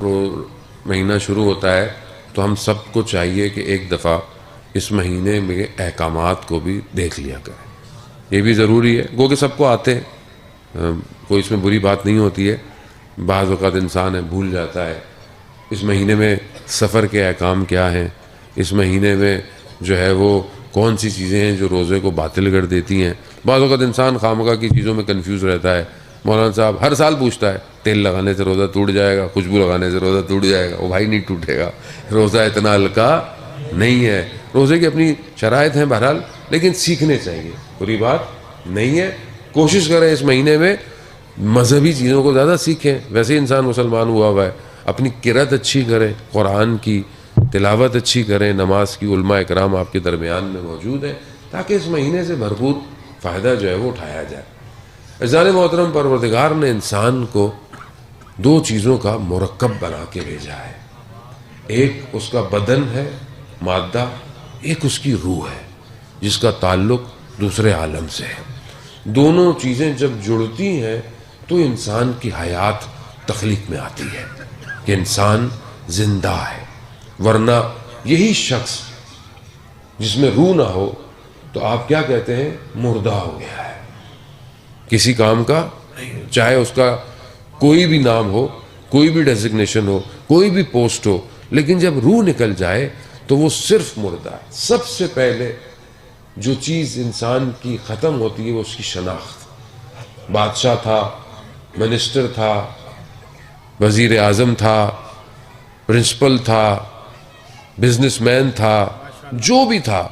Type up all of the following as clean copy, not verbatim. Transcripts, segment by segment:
مہینہ شروع ہوتا ہے تو ہم سب کو چاہیے کہ ایک دفعہ اس مہینے میں احکامات کو بھی دیکھ لیا کریں. یہ بھی ضروری ہے، گو کہ سب کو آتے ہیں، کوئی اس میں بری بات نہیں ہوتی ہے. بعض اوقات انسان ہے بھول جاتا ہے اس مہینے میں سفر کے احکام کیا ہیں، اس مہینے میں جو ہے وہ کون سی چیزیں ہیں جو روزے کو باطل کر دیتی ہیں. بعض اوقات انسان خامخواہ کی چیزوں میں کنفیوز رہتا ہے. مولانا صاحب ہر سال پوچھتا ہے تیل لگانے سے روزہ ٹوٹ جائے گا، خوشبو لگانے سے روزہ ٹوٹ جائے گا. وہ بھائی نہیں ٹوٹے گا، روزہ اتنا ہلکا نہیں ہے. روزے کی اپنی شرائط ہیں بہرحال، لیکن سیکھنے چاہیے، بری بات نہیں ہے. کوشش کریں اس مہینے میں مذہبی چیزوں کو زیادہ سیکھیں. ویسے ہی انسان مسلمان ہوا ہے، اپنی قرأت اچھی کریں، قرآن کی تلاوت اچھی کریں، نماز کی. علماء اکرام آپ کے درمیان میں موجود ہیں تاکہ اس مہینے سے بھرپور فائدہ جو ہے وہ اٹھایا جائے. عزیزان محترم، پروردگار نے انسان کو دو چیزوں کا مرکب بنا کے بھیجا ہے. ایک اس کا بدن ہے مادہ، ایک اس کی روح ہے جس کا تعلق دوسرے عالم سے ہے. دونوں چیزیں جب جڑتی ہیں تو انسان کی حیات تخلیق میں آتی ہے کہ انسان زندہ ہے. ورنہ یہی شخص جس میں روح نہ ہو تو آپ کیا کہتے ہیں؟ مردہ ہو گیا ہے، کسی کام کا نہیں. چاہے اس کا کوئی بھی نام ہو، کوئی بھی ڈیزگنیشن ہو، کوئی بھی پوسٹ ہو، لیکن جب روح نکل جائے تو وہ صرف مردہ ہے. سب سے پہلے جو چیز انسان کی ختم ہوتی ہے وہ اس کی شناخت. بادشاہ تھا، منسٹر تھا، وزیر اعظم تھا، پرنسپل تھا، بزنس مین تھا، جو بھی تھا،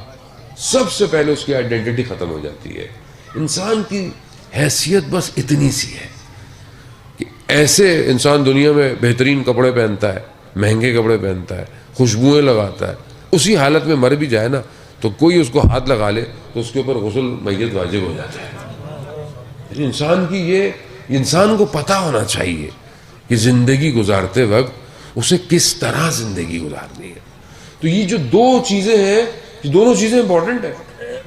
سب سے پہلے اس کی آئیڈینٹی ختم ہو جاتی ہے. انسان کی حیثیت بس اتنی سی ہے کہ ایسے انسان دنیا میں بہترین کپڑے پہنتا ہے، مہنگے کپڑے پہنتا ہے، خوشبوئیں لگاتا ہے، اسی حالت میں مر بھی جائے نا تو کوئی اس کو ہاتھ لگا لے تو اس کے اوپر غسل میت واجب ہو جاتا ہے. انسان کی یہ انسان کو پتہ ہونا چاہیے کہ زندگی گزارتے وقت اسے کس طرح زندگی گزارنی ہے. تو یہ جو دو چیزیں ہیں، یہ دونوں چیزیں امپورٹنٹ ہیں.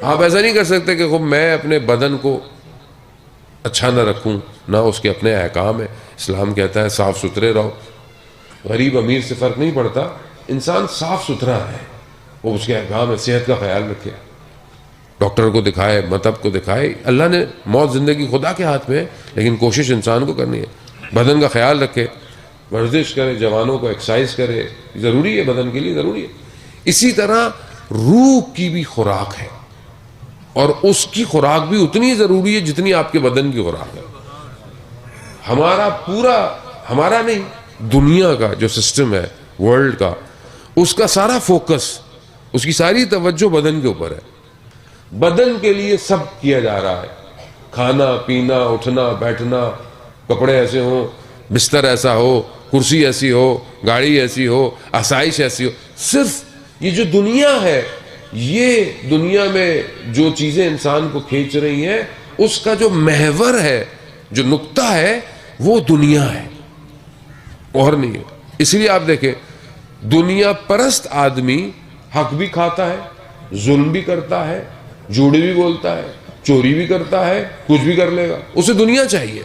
آپ ایسا نہیں کر سکتے کہ خب میں اپنے بدن کو اچھا نہ رکھوں، نہ اس کے اپنے احکام ہیں. اسلام کہتا ہے صاف ستھرے رہو. غریب امیر سے فرق نہیں پڑتا، انسان صاف ستھرا رہے، وہ اس کے احکام ہے. صحت کا خیال رکھے، ڈاکٹر کو دکھائے، مطب کو دکھائے. اللہ نے موت زندگی خدا کے ہاتھ میں ہے، لیکن کوشش انسان کو کرنی ہے. بدن کا خیال رکھے، ورزش کرے، جوانوں کو ایکسرسائز کرے، ضروری ہے، بدن کے لیے ضروری ہے. اسی طرح روح کی بھی خوراک ہے، اور اس کی خوراک بھی اتنی ضروری ہے جتنی آپ کے بدن کی خوراک ہے. ہمارا پورا، ہمارا نہیں، دنیا کا جو سسٹم ہے ورلڈ کا، اس کا سارا فوکس، اس کی ساری توجہ بدن کے اوپر ہے. بدن کے لیے سب کیا جا رہا ہے، کھانا پینا، اٹھنا بیٹھنا، کپڑے ایسے ہوں، بستر ایسا ہو، کرسی ایسی ہو، گاڑی ایسی ہو، آسائش ایسی ہو. صرف یہ جو دنیا ہے، یہ دنیا میں جو چیزیں انسان کو کھینچ رہی ہیں، اس کا جو محور ہے، جو نقطہ ہے، وہ دنیا ہے اور نہیں ہے. اس لیے آپ دیکھیں دنیا پرست آدمی حق بھی کھاتا ہے، ظلم بھی کرتا ہے، جھوٹ بھی بولتا ہے، چوری بھی کرتا ہے، کچھ بھی کر لے گا. اسے دنیا چاہیے.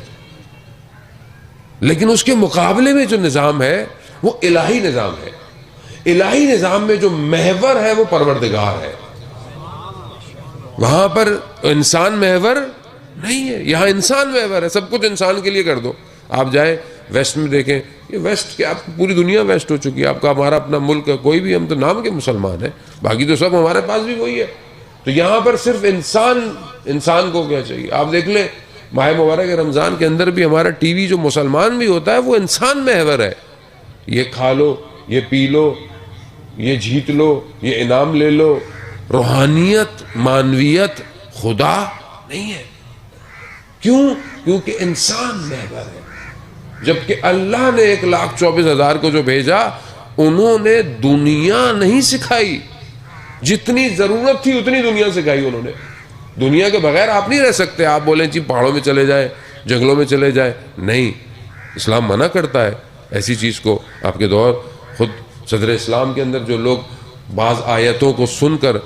لیکن اس کے مقابلے میں جو نظام ہے وہ الہی نظام ہے. الہی نظام میں جو محور ہے وہ پروردگار ہے. وہاں پر انسان محور نہیں ہے، یہاں انسان محور ہے. سب کچھ انسان کے لیے کر دو. آپ جائیں ویسٹ میں دیکھیں، یہ ویسٹ کیا، پوری دنیا ویسٹ ہو چکی ہے. آپ کا ہمارا اپنا ملک ہے، کوئی بھی، ہم تو نام کے مسلمان ہیں، باقی تو سب ہمارے پاس بھی وہی ہے. تو یہاں پر صرف انسان کو کیا چاہیے. آپ دیکھ لیں ماہ مبارک رمضان کے اندر بھی ہمارا ٹی وی جو مسلمان بھی ہوتا ہے وہ انسان محور ہے. یہ کھا لو، یہ پی لو، یہ جیت لو، یہ انعام لے لو. روحانیت، معنویت، خدا نہیں ہے. کیوں؟ کیونکہ انسان محور ہے. جبکہ اللہ نے 1,24,000 کو جو بھیجا، انہوں نے دنیا نہیں سکھائی. جتنی ضرورت تھی اتنی دنیا سکھائی انہوں نے. دنیا کے بغیر آپ نہیں رہ سکتے. آپ بولیں جی پہاڑوں میں چلے جائیں، جنگلوں میں چلے جائیں، نہیں، اسلام منع کرتا ہے ایسی چیز کو. آپ کے دور خود صدر اسلام کے اندر جو لوگ بعض آیتوں کو سن کر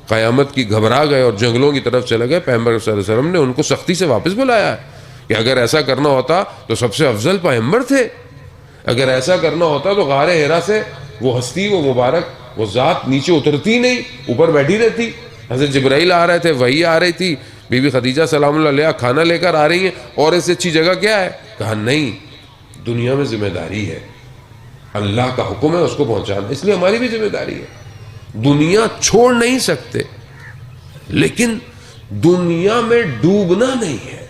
قیامت کی گھبرا گئے اور جنگلوں کی طرف چلے گئے، پیغمبر صلی اللہ علیہ وسلم نے ان کو سختی سے واپس بلایا ہے کہ اگر ایسا کرنا ہوتا تو سب سے افضل پیغمبر تھے. اگر ایسا کرنا ہوتا تو غار ہیرا سے وہ ہستی، وہ مبارک، وہ ذات نیچے اترتی نہیں، اوپر بیٹھی رہتی. حضرت جبرائیل آ رہے تھے، وحی آ رہی تھی، بی بی خدیجہ سلام اللہ علیہا کھانا لے کر آ رہی ہیں، اور اس سے اچھی جگہ کیا ہے؟ کہا نہیں، دنیا میں ذمہ داری ہے، اللہ کا حکم ہے اس کو پہنچانا، اس لیے ہماری بھی ذمہ داری ہے. دنیا چھوڑ نہیں سکتے، لیکن دنیا میں ڈوبنا نہیں ہے.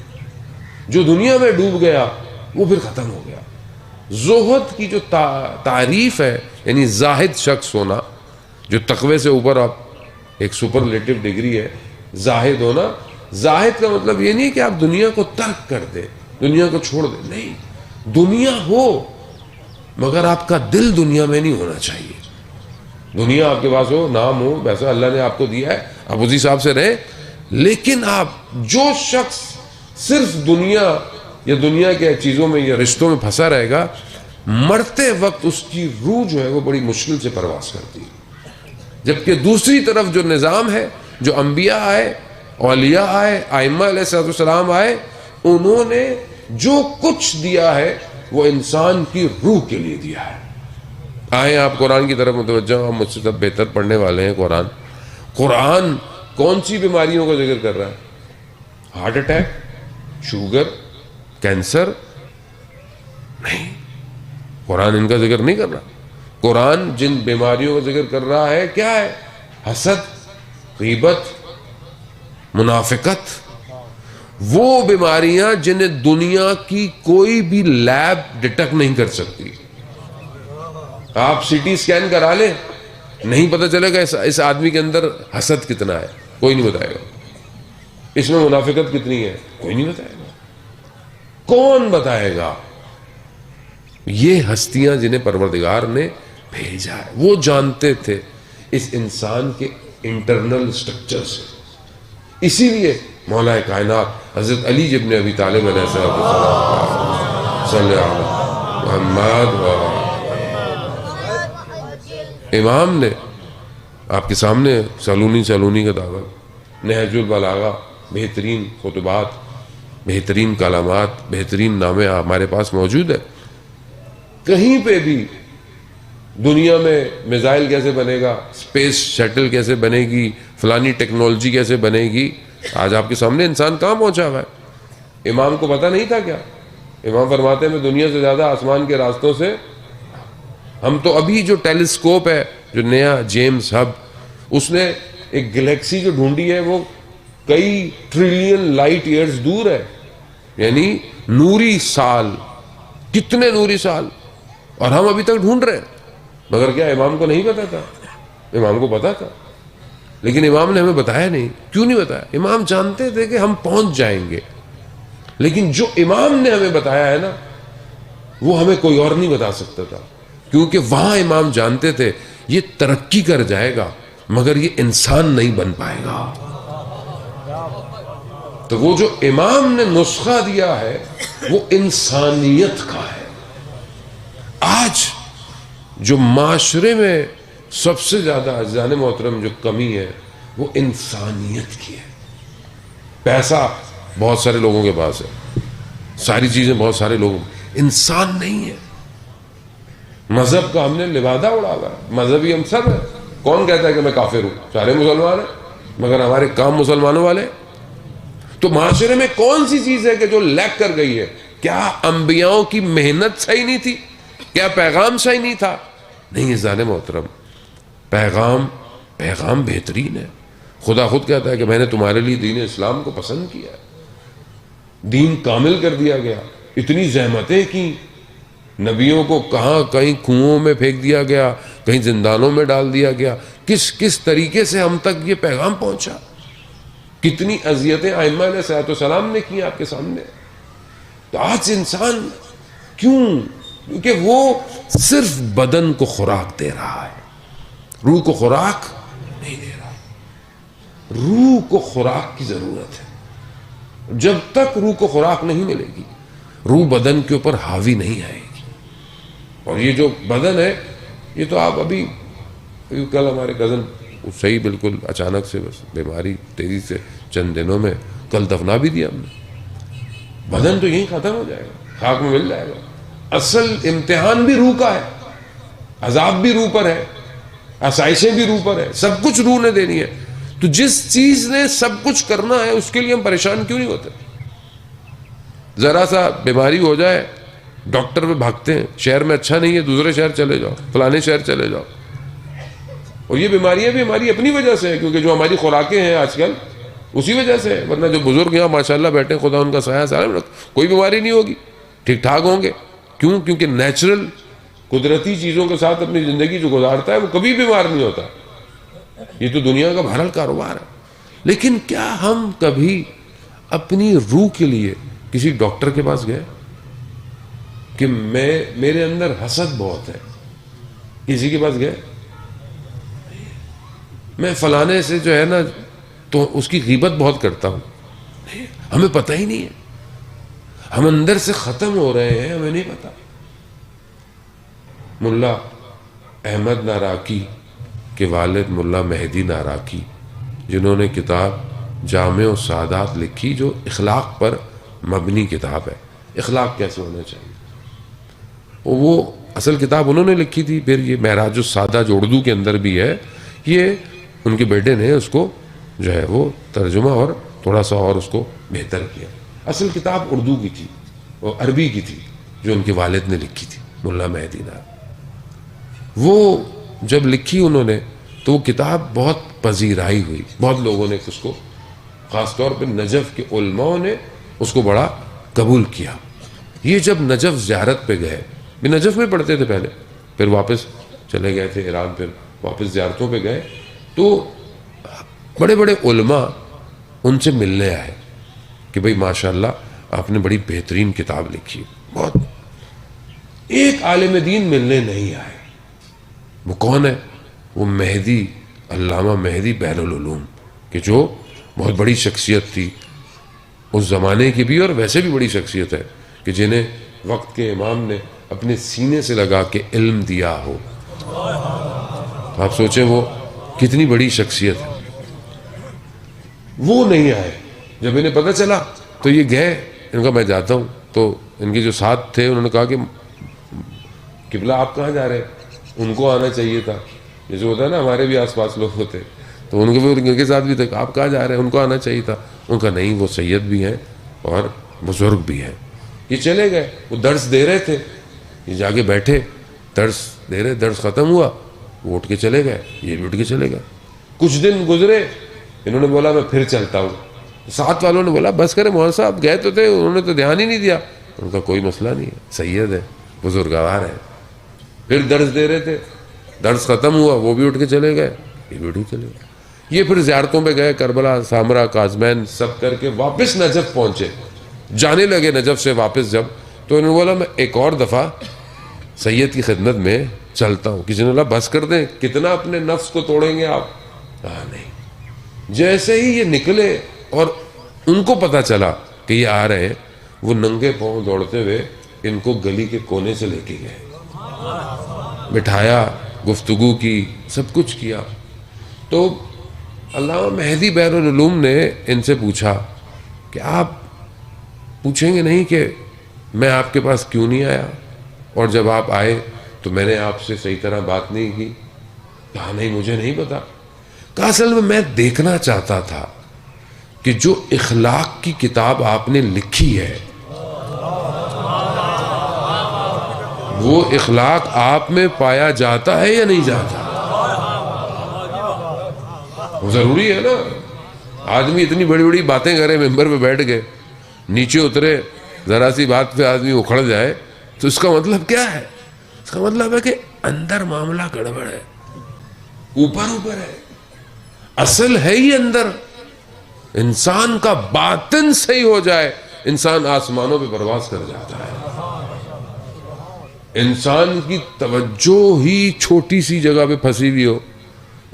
جو دنیا میں ڈوب گیا وہ پھر ختم ہو گیا. زہد کی جو تعریف ہے، یعنی زاہد شخص ہونا، جو تقوی سے اوپر آپ ایک سپرلیٹو ڈگری ہے زاہد ہونا. زاہد کا مطلب یہ نہیں کہ آپ دنیا کو ترک کر دیں، دنیا کو چھوڑ دیں، نہیں، دنیا ہو مگر آپ کا دل دنیا میں نہیں ہونا چاہیے. دنیا آپ کے پاس ہو، نام ہو، ویسا اللہ نے آپ کو دیا ہے، آپ اسی حساب سے رہیں، لیکن آپ جو شخص صرف دنیا یا دنیا کے چیزوں میں یا رشتوں میں پھنسا رہے گا، مرتے وقت اس کی روح جو ہے وہ بڑی مشکل سے پرواز کرتی ہے. جبکہ دوسری طرف جو نظام ہے، جو انبیاء آئے، اولیاء آئے، ائمہ علیہ السلام آئے، انہوں نے جو کچھ دیا ہے وہ انسان کی روح کے لیے دیا ہے. آئیں آپ قرآن کی طرف متوجہ ہوں، مجھ سے سب بہتر پڑھنے والے ہیں. قرآن کون سی بیماریوں کا ذکر کر رہا ہے؟ Heart attack, sugar, cancer? نہیں، قرآن ان کا ذکر نہیں کر رہا. قرآن جن بیماریوں کا ذکر کر رہا ہے کیا ہے؟ حسد، غیبت، منافقت، وہ بیماریاں جنہیں دنیا کی کوئی بھی لیب ڈیٹیکٹ نہیں کر سکتی. آپ سی ٹی سکین کرا لیں، نہیں پتہ چلے گا اس آدمی کے اندر حسد کتنا ہے، کوئی نہیں بتائے گا. اس میں منافقت کتنی ہے، کوئی نہیں بتائے گا. کون بتائے گا؟ یہ ہستیاں جنہیں پروردگار نے بھیجا ہے، وہ جانتے تھے اس انسان کے انٹرنل سٹرکچر سے. اسی لیے مولا کائنات حضرت علی ابن ابی طالب علیہ السلام صلی اللہ علیہ محمد امام نے آپ کے سامنے سالونی کا دعوت، نہج البلاغہ، بہترین خطبات، بہترین کلمات، بہترین نامے ہمارے پاس موجود ہے. کہیں پہ بھی دنیا میں میزائل کیسے بنے گا، اسپیس شٹل کیسے بنے گی، فلانی ٹیکنالوجی کیسے بنے گی، آج آپ کے سامنے انسان کہاں پہنچا ہوا ہے. امام کو پتہ نہیں تھا کیا؟ امام فرماتے ہیں میں دنیا سے زیادہ آسمان کے راستوں سے، ہم تو ابھی جو ٹیلیسکوپ ہے، جو نیا جیمز ہب، اس نے ایک گلیکسی جو ڈھونڈی ہے وہ کئی ٹریلین لائٹ ایئرز دور ہے، یعنی نوری سال، کتنے نوری سال، اور ہم ابھی تک ڈھونڈ رہے ہیں. مگر کیا امام کو نہیں پتا تھا؟ امام کو پتا تھا، لیکن امام نے ہمیں بتایا نہیں. کیوں نہیں بتایا؟ امام جانتے تھے کہ ہم پہنچ جائیں گے، لیکن جو امام نے ہمیں بتایا ہے نا، وہ ہمیں کوئی اور نہیں بتا سکتا تھا، کیونکہ وہاں امام جانتے تھے یہ ترقی کر جائے گا مگر یہ انسان نہیں بن پائے گا. تو وہ جو امام نے نسخہ دیا ہے وہ انسانیت کا ہے. آج جو معاشرے میں سب سے زیادہ عزیزان محترم جو کمی ہے وہ انسانیت کی ہے. پیسہ بہت سارے لوگوں کے پاس ہے، ساری چیزیں بہت سارے لوگوں، انسان نہیں ہے. مذہب کا ہم نے لبادہ اڑا ہوا ہے، مذہبی ہم سب ہے. کون کہتا ہے کہ میں کافر ہوں؟ سارے مسلمان ہیں، مگر ہمارے کام مسلمانوں والے. تو معاشرے میں کون سی چیز ہے کہ جو لیک کر گئی ہے؟ کیا انبیاءوں کی محنت صحیح نہیں تھی؟ کیا پیغام صحیح نہیں تھا؟ نہیں عزیزان محترم، پیغام بہترین ہے. خدا خود کہتا ہے کہ میں نے تمہارے لیے دین اسلام کو پسند کیا ہے، دین کامل کر دیا گیا. اتنی زحمتیں کی، نبیوں کو کہاں کہیں کنوؤں میں پھینک دیا گیا، کہیں زندانوں میں ڈال دیا گیا، کس طریقے سے ہم تک یہ پیغام پہنچا. کتنی اذیتیں ائمہ علیہ السلام نے کی آپ کے سامنے. تو آج انسان کیوں؟ کیونکہ وہ صرف بدن کو خوراک دے رہا ہے، روح کو خوراک نہیں دے رہا. روح کو خوراک کی ضرورت ہے. جب تک روح کو خوراک نہیں ملے گی، روح بدن کے اوپر حاوی نہیں آئے گی. اور یہ جو بدن ہے، یہ تو آپ ابھی کل ہمارے کزن صحیح بالکل اچانک سے بس بیماری تیزی سے چند دنوں میں کل دفنا بھی دیا ہم نے. بدن تو یہیں ختم ہو جائے گا، خاک میں مل جائے گا. اصل امتحان بھی روح کا ہے، عذاب بھی روح پر ہے، آسائشیں بھی روح پر ہے، سب کچھ روح نے دینی ہے. تو جس چیز نے سب کچھ کرنا ہے اس کے لیے ہم پریشان کیوں نہیں ہوتے؟ ذرا سا بیماری ہو جائے ڈاکٹر پہ بھاگتے ہیں، شہر میں اچھا نہیں ہے دوسرے شہر چلے جاؤ، فلانے شہر چلے جاؤ. اور یہ بیماریاں بھی ہماری اپنی وجہ سے ہیں، کیونکہ جو ہماری خوراکیں ہیں آج کل اسی وجہ سے ہے. ورنہ جو بزرگ یہاں ماشاءاللہ بیٹھے، خدا ان کا سایہ سالم رکھ، کوئی بیماری نہیں ہوگی، ٹھیک ٹھاک ہوں گے. کیوں؟ کیونکہ نیچرل قدرتی چیزوں کے ساتھ اپنی زندگی جو گزارتا ہے وہ کبھی بیمار نہیں ہوتا. یہ تو دنیا کا بہرحال کاروبار ہے. لیکن کیا ہم کبھی اپنی روح کے لیے کسی ڈاکٹر کے پاس گئے کہ میرے اندر حسد بہت ہے، کسی کے پاس گئے میں فلانے سے جو ہے نا تو اس کی غیبت بہت کرتا ہوں؟ ہمیں پتہ ہی نہیں ہے، ہم اندر سے ختم ہو رہے ہیں، ہمیں نہیں پتا. ملا احمد ناراکی کے والد ملا مہدی ناراکی، جنہوں نے کتاب جامع السعادات لکھی جو اخلاق پر مبنی کتاب ہے، اخلاق کیسے ہونا چاہیے، وہ اصل کتاب انہوں نے لکھی تھی. پھر یہ معراج السادہ جو اردو کے اندر بھی ہے، یہ ان کے بیٹے نے اس کو جو ہے وہ ترجمہ اور تھوڑا سا اور اس کو بہتر کیا. اصل کتاب اردو کی تھی اور عربی کی تھی جو ان کے والد نے لکھی تھی ملا مہدی ناراکی. وہ جب لکھی انہوں نے تو وہ کتاب بہت پذیرائی ہوئی، بہت لوگوں نے اس کو، خاص طور پہ نجف کے علماء نے اس کو بڑا قبول کیا. یہ جب نجف زیارت پہ گئے، یہ نجف میں پڑھتے تھے پہلے، پھر واپس چلے گئے تھے ایران، پھر واپس زیارتوں پہ گئے تو بڑے بڑے علماء ان سے ملنے آئے کہ بھئی ماشاءاللہ آپ نے بڑی بہترین کتاب لکھی. بہت ایک عالم دین ملنے نہیں آئے. وہ کون ہے؟ وہ مہدی، علامہ مہدی بحر العلوم، کہ جو بہت بڑی شخصیت تھی اس زمانے کی بھی اور ویسے بھی بڑی شخصیت ہے، کہ جنہیں وقت کے امام نے اپنے سینے سے لگا کے علم دیا ہو. آپ سوچیں وہ کتنی بڑی شخصیت ہے. وہ نہیں آئے. جب انہیں پتہ چلا تو یہ گئے، ان کا میں جاتا ہوں. تو ان کے جو ساتھ تھے انہوں نے کہا کہ قبلہ آپ کہاں جا رہے ہیں؟ ان کو آنا چاہیے تھا، جیسے ہوتا ہے نا ہمارے بھی آس پاس لوگ ہوتے، تو ان کے ساتھ بھی تھے، آپ کہاں جا رہے ہیں؟ ان کو آنا چاہیے تھا. ان کا نہیں، وہ سید بھی ہیں اور بزرگ بھی ہیں. یہ چلے گئے. وہ درس دے رہے تھے، یہ جا کے بیٹھے درس دے رہے، درس ختم ہوا وہ اٹھ کے چلے گئے، یہ بھی اٹھ کے چلے گئے. کچھ دن گزرے، انہوں نے بولا میں پھر چلتا ہوں. ساتھ والوں نے بولا بس کرے مولانا صاحب، گئے تو تھے، انہوں نے تو دھیان ہی نہیں دیا. ان کا کوئی مسئلہ نہیں ہے، سید ہے، بزرگوار ہے. پھر درس دے رہے تھے، درس ختم ہوا وہ بھی اٹھ کے چلے گئے، یہ بھی اٹھ کے چلے گئے. یہ پھر زیارتوں پہ گئے، کربلا، سامرا، کاظمین سب کر کے واپس نجف پہنچے. جانے لگے نجف سے واپس جب، تو انہوں نے بولا میں ایک اور دفعہ سید کی خدمت میں چلتا ہوں. کسی نے بولا بس کر دیں، کتنا اپنے نفس کو توڑیں گے آپ؟ نہیں. جیسے ہی یہ نکلے اور ان کو پتا چلا کہ یہ آ رہے ہیں، وہ ننگے پاؤں دوڑتے ہوئے ان کو گلی کے کونے سے لے کے گئے، بٹھایا، گفتگو کی، سب کچھ کیا. تو علامہ مہدی بحر العلوم نے ان سے پوچھا کہ آپ پوچھیں گے نہیں کہ میں آپ کے پاس کیوں نہیں آیا، اور جب آپ آئے تو میں نے آپ سے صحیح طرح بات نہیں کی؟ کہا نہیں مجھے نہیں پتا. کہا اصل میں دیکھنا چاہتا تھا کہ جو اخلاق کی کتاب آپ نے لکھی ہے وہ اخلاق آپ میں پایا جاتا ہے یا نہیں جاتا. ضروری ہے نا، آدمی اتنی بڑی بڑی باتیں کرے، ممبر پہ بیٹھ گئے، نیچے اترے، ذرا سی بات پہ آدمی اکھڑ جائے تو اس کا مطلب کیا ہے؟ اس کا مطلب ہے کہ اندر معاملہ گڑبڑ ہے، اوپر ہے. اصل ہے ہی اندر. انسان کا باطن صحیح ہو جائے، انسان آسمانوں پہ پرواز کر جاتا ہے. انسان کی توجہ ہی چھوٹی سی جگہ پہ پھنسی ہوئی ہو،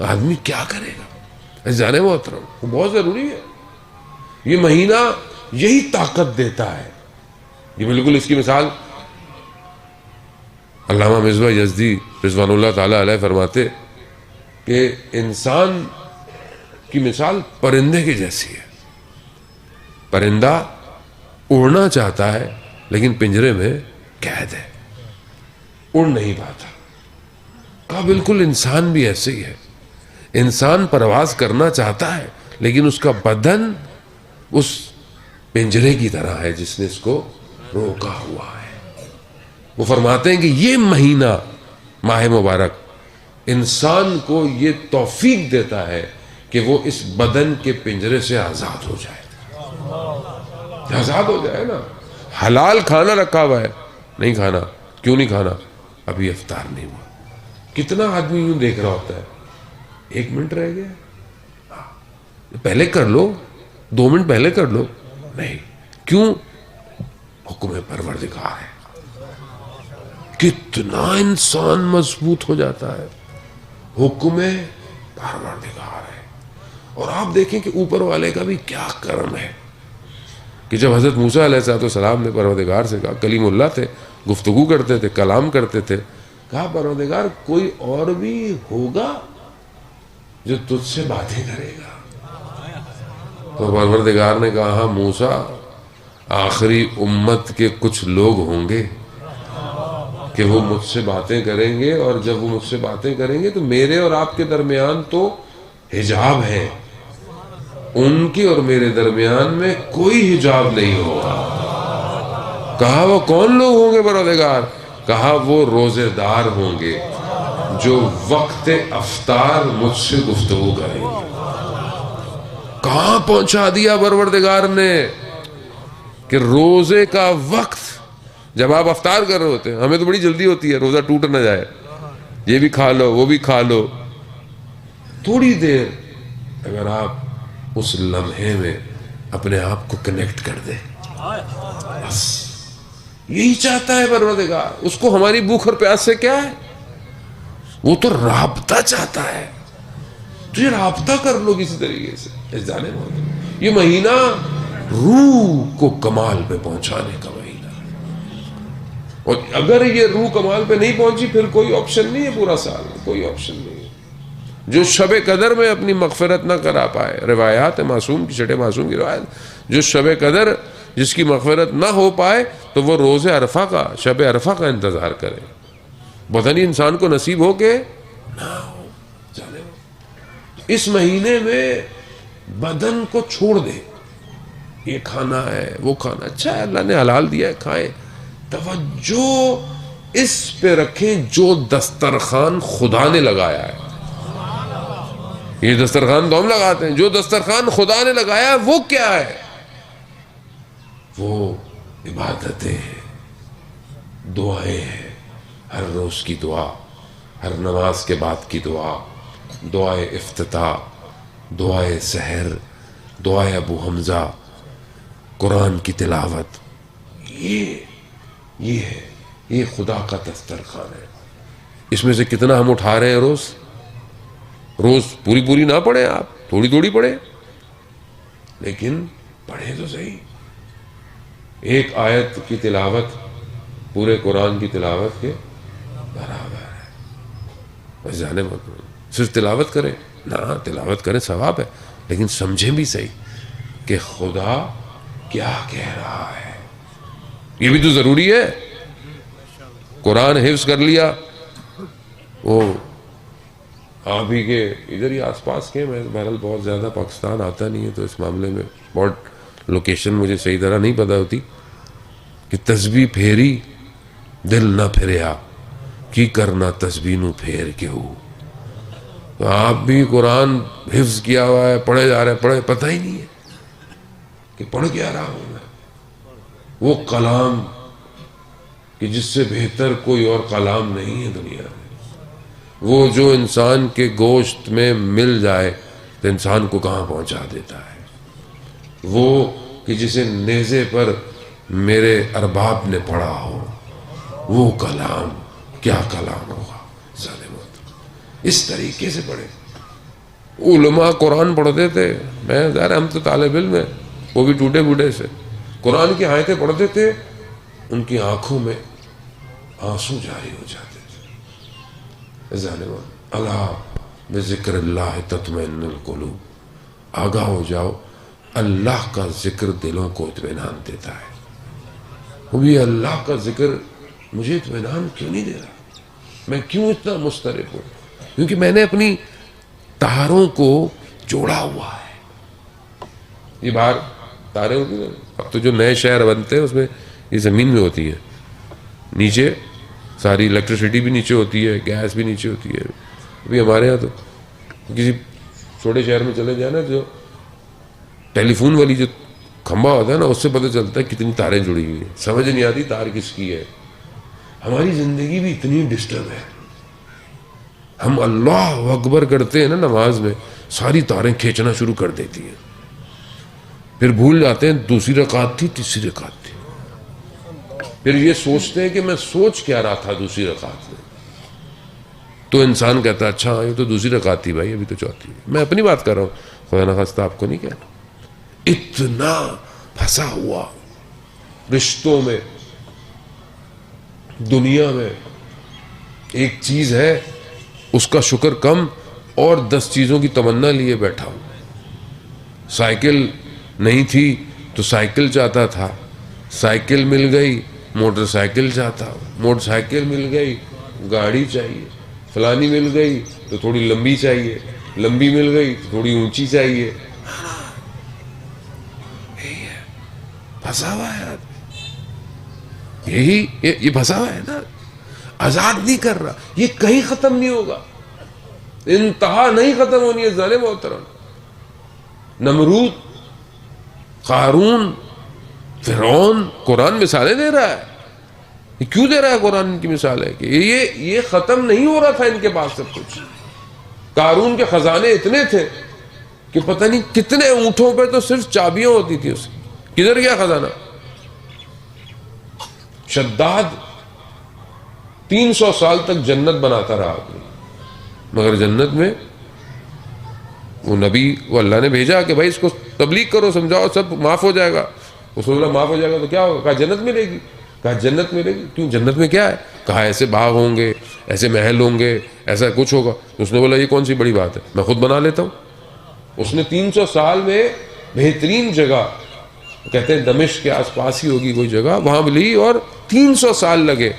آدمی کیا کرے گا؟ جانے محترم، وہ بہت ضروری ہے. یہ مہینہ یہی طاقت دیتا ہے. یہ بالکل اس کی مثال علامہ مصباح یزدی رضوان اللہ تعالی علیہ فرماتے کہ انسان کی مثال پرندے کی جیسی ہے. پرندہ اڑنا چاہتا ہے لیکن پنجرے میں قید ہے. اڑ نہیں پاتا. کہا بالکل انسان بھی ایسے ہی ہے. انسان پرواز کرنا چاہتا ہے لیکن اس کا بدن اس پنجرے کی طرح ہے جس نے اس کو روکا ہوا ہے. وہ فرماتے ہیں کہ یہ مہینہ ماہ مبارک انسان کو یہ توفیق دیتا ہے کہ وہ اس بدن کے پنجرے سے آزاد ہو جائے. آزاد ہو جائے نا. حلال کھانا رکھا ہوا ہے, نہیں کھانا. کیوں نہیں کھانا؟ ابھی افطار نہیں ہوا. کتنا آدمی یوں دیکھ رہا ہوتا ہے, 1 منٹ رہ گیا, پہلے کر لو, 2 منٹ پہلے کر لو. نہیں. کیوں؟ حکم پروردگار ہے. کتنا انسان مضبوط ہو جاتا ہے. حکم پروردگار ہے. اور آپ دیکھیں کہ اوپر والے کا بھی کیا کرم ہے کہ جب حضرت موسیٰ علیہ السلام نے پروردگار سے کہا, کلیم اللہ تھے, گفتگو کرتے تھے, کلام کرتے تھے, کہا پروردگار کوئی اور بھی ہوگا جو تجھ سے باتیں کرے گا؟ تو پروردگار نے کہا ہاں موسیٰ, آخری امت کے کچھ لوگ ہوں گے کہ وہ مجھ سے باتیں کریں گے, اور جب وہ مجھ سے باتیں کریں گے تو میرے اور آپ کے درمیان تو حجاب ہے, ان کے اور میرے درمیان میں کوئی حجاب نہیں ہوگا. کہا وہ کون لوگ ہوں گے پروردگار؟ کہا وہ روزے دار ہوں گے جو وقت افطار مجھ سے گفتگو کریں گے. کہاں پہنچا دیا پروردگار نے کہ روزے کا وقت جب آپ افطار کر رہے ہوتے ہیں, ہمیں تو بڑی جلدی ہوتی ہے روزہ ٹوٹ نہ جائے, یہ بھی کھا لو وہ بھی کھا لو. تھوڑی دیر اگر آپ اس لمحے میں اپنے آپ کو کنیکٹ کر دیں, بس یہی چاہتا ہے پروردگار. اس کو ہماری بھوک اور پیاس سے کیا ہے؟ وہ تو رابطہ چاہتا ہے. تو یہ رابطہ کر لو کسی طریقے سے. یہ مہینہ روح کو کمال پہ پہنچانے کا مہینہ ہے, اور اگر یہ روح کمال پہ نہیں پہنچی پھر کوئی آپشن نہیں ہے. پورا سال کوئی آپشن نہیں ہے. جو شب قدر میں اپنی مغفرت نہ کرا پائے, روایات معصوم کی, چھٹے معصوم کی روایت, جو شب قدر جس کی مغفرت نہ ہو پائے تو وہ روز عرفہ کا, شب عرفہ کا انتظار کرے. بدنی انسان کو نصیب ہو کے نہ ہو. اس مہینے میں بدن کو چھوڑ دے, یہ کھانا ہے وہ کھانا, اچھا ہے اللہ نے حلال دیا ہے کھائیں. توجہ اس پہ رکھیں جو دسترخوان خدا نے لگایا ہے. یہ دسترخوان تو ہم لگاتے ہیں, جو دسترخوان خدا نے لگایا ہے وہ کیا ہے؟ وہ عبادتیں ہیں, دعائیں ہیں. ہر روز کی دعا, ہر نماز کے بعد کی دعا, دعائے افتتاح, دعائے سحر, دعائے ابو حمزہ, قرآن کی تلاوت. یہ ہے, یہ خدا کا دسترخوان ہے. اس میں سے کتنا ہم اٹھا رہے ہیں روز؟ روز پوری نہ پڑھیں آپ, تھوڑی پڑھیں, لیکن پڑھیں تو صحیح. ایک آیت کی تلاوت پورے قرآن کی تلاوت کے برابر ہے. بس جانے مت, صرف تلاوت کریں نہ, تلاوت کریں ثواب ہے, لیکن سمجھیں بھی صحیح کہ خدا کیا کہہ رہا ہے. یہ بھی تو ضروری ہے. قرآن حفظ کر لیا, وہ آپ ہی کے ادھر ہی آس پاس کے, میں بہرحال بہت زیادہ پاکستان آتا نہیں ہے تو اس معاملے میں بہت لوکیشن مجھے صحیح طرح نہیں پتہ ہوتی, کہ تسبیح پھیری دل نہ پھریا کی کرنا تسبیح نو پھیر کے ہو. تو آپ بھی قرآن حفظ کیا ہوا ہے, پڑھے جا رہے ہیں, پڑھے پتہ ہی نہیں ہے کہ پڑھ کیا رہا ہوں میں. وہ کلام کہ جس سے بہتر کوئی اور کلام نہیں ہے دنیا میں, وہ جو انسان کے گوشت میں مل جائے تو انسان کو کہاں پہنچا دیتا ہے. وہ کہ جسے نیزے پر میرے ارباب نے پڑھا ہو, وہ کلام کیا کلام ہوگا. اس طریقے سے پڑھے. علماء قرآن پڑھتے تھے, میں ظاہر ہم تو طالب علم ہیں, وہ بھی ٹوٹے بوٹے سے, قرآن کی آیتیں پڑھتے تھے, ان کی آنکھوں میں آنسو جاری ہو جاتے تھے. اللہ بذکر اللہ تطمئن القلوب, آگاہ ہو جاؤ, اللہ کا ذکر دلوں کو اطمینان دیتا ہے. وہ بھی اللہ کا ذکر مجھے اطمینان کیوں نہیں دے رہا؟ میں کیوں اتنا مضطرب ہوں؟ کیونکہ میں نے اپنی تاروں کو جوڑا ہوا ہے. یہ باہر تاریں ہوتی ہیں، اب تو جو نئے شہر بنتے ہیں اس میں یہ زمین میں ہوتی ہیں، نیچے ساری الیکٹریسٹی بھی نیچے ہوتی ہے، گیس بھی نیچے ہوتی ہے. ابھی ہمارے یہاں تو کسی چھوٹے شہر میں چلے جائیں نا، جو ٹیلی فون والی جو کھمبا ہوتا ہے نا، اس سے پتہ چلتا ہے کتنی تاریں جڑی ہوئی ہیں. سمجھ نہیں آتی تار کس کی ہے. ہماری زندگی بھی اتنی ڈسٹرب ہے. ہم اللہ اکبر کرتے ہیں نا نماز میں، ساری تاریں کھینچنا شروع کر دیتی ہیں. پھر بھول جاتے ہیں دوسری رکعت تھی، تیسری رکعت تھی. پھر یہ سوچتے ہیں کہ میں سوچ کیا رہا تھا دوسری رکعت میں. تو انسان کہتا ہے اچھا یہ تو دوسری رکعت تھی بھائی، ابھی تو چوتھی. میں اپنی بات کر رہا ہوں، خدا نخواستہ آپ کو نہیں کہہ رہا. اتنا پھنسا ہوا رشتوں میں، دنیا میں. ایک چیز ہے اس کا شکر کم، اور 10 چیزوں کی تمنا لیے بیٹھا ہوں. سائیکل نہیں تھی تو سائیکل چاہتا تھا، سائیکل مل گئی موٹر سائیکل چاہتا ہوں، موٹر سائیکل مل گئی گاڑی چاہیے، فلانی مل گئی تو تھوڑی لمبی چاہیے، لمبی مل گئی تو تھوڑی اونچی چاہیے. پھنسا ہوا ہے آدمی. یہی یہ پھنسا ہوا ہے نا، آزاد نہیں کر رہا. یہ کہیں ختم نہیں ہوگا، انتہا نہیں ختم ہونی ہے. ظالم محترم، نمرود، قارون، فرعون، قرآن مثالیں دے رہا ہے. یہ کیوں دے رہا ہے قرآن ان کی مثال ہے کہ یہ ختم نہیں ہو رہا تھا ان کے پاس سب کچھ. قارون کے خزانے اتنے تھے کہ پتہ نہیں کتنے اونٹوں پہ تو صرف چابیاں ہوتی تھی اس کی. کدھر گیا خزانہ؟ شداد 300 سال تک جنت بناتا رہا آدمی، مگر جنت میں وہ نبی وہ اللہ نے بھیجا کہ بھائی اس کو تبلیغ کرو، سمجھاؤ، سب معاف ہو جائے گا. اس نے بولا معاف ہو جائے گا تو کیا ہوگا؟ کہا جنت ملے گی. کہا جنت ملے گی؟ کیوں جنت میں کیا ہے؟ کہا ایسے باغ ہوں گے، ایسے محل ہوں گے، ایسا کچھ ہوگا. اس نے بولا یہ کون سی بڑی بات ہے، میں خود بنا لیتا ہوں. اس نے 300 سال میں بہترین جگہ، کہتے ہیں دمشق کے آس پاس ہی ہوگی کوئی جگہ، وہاں لی، اور 300 سال لگے.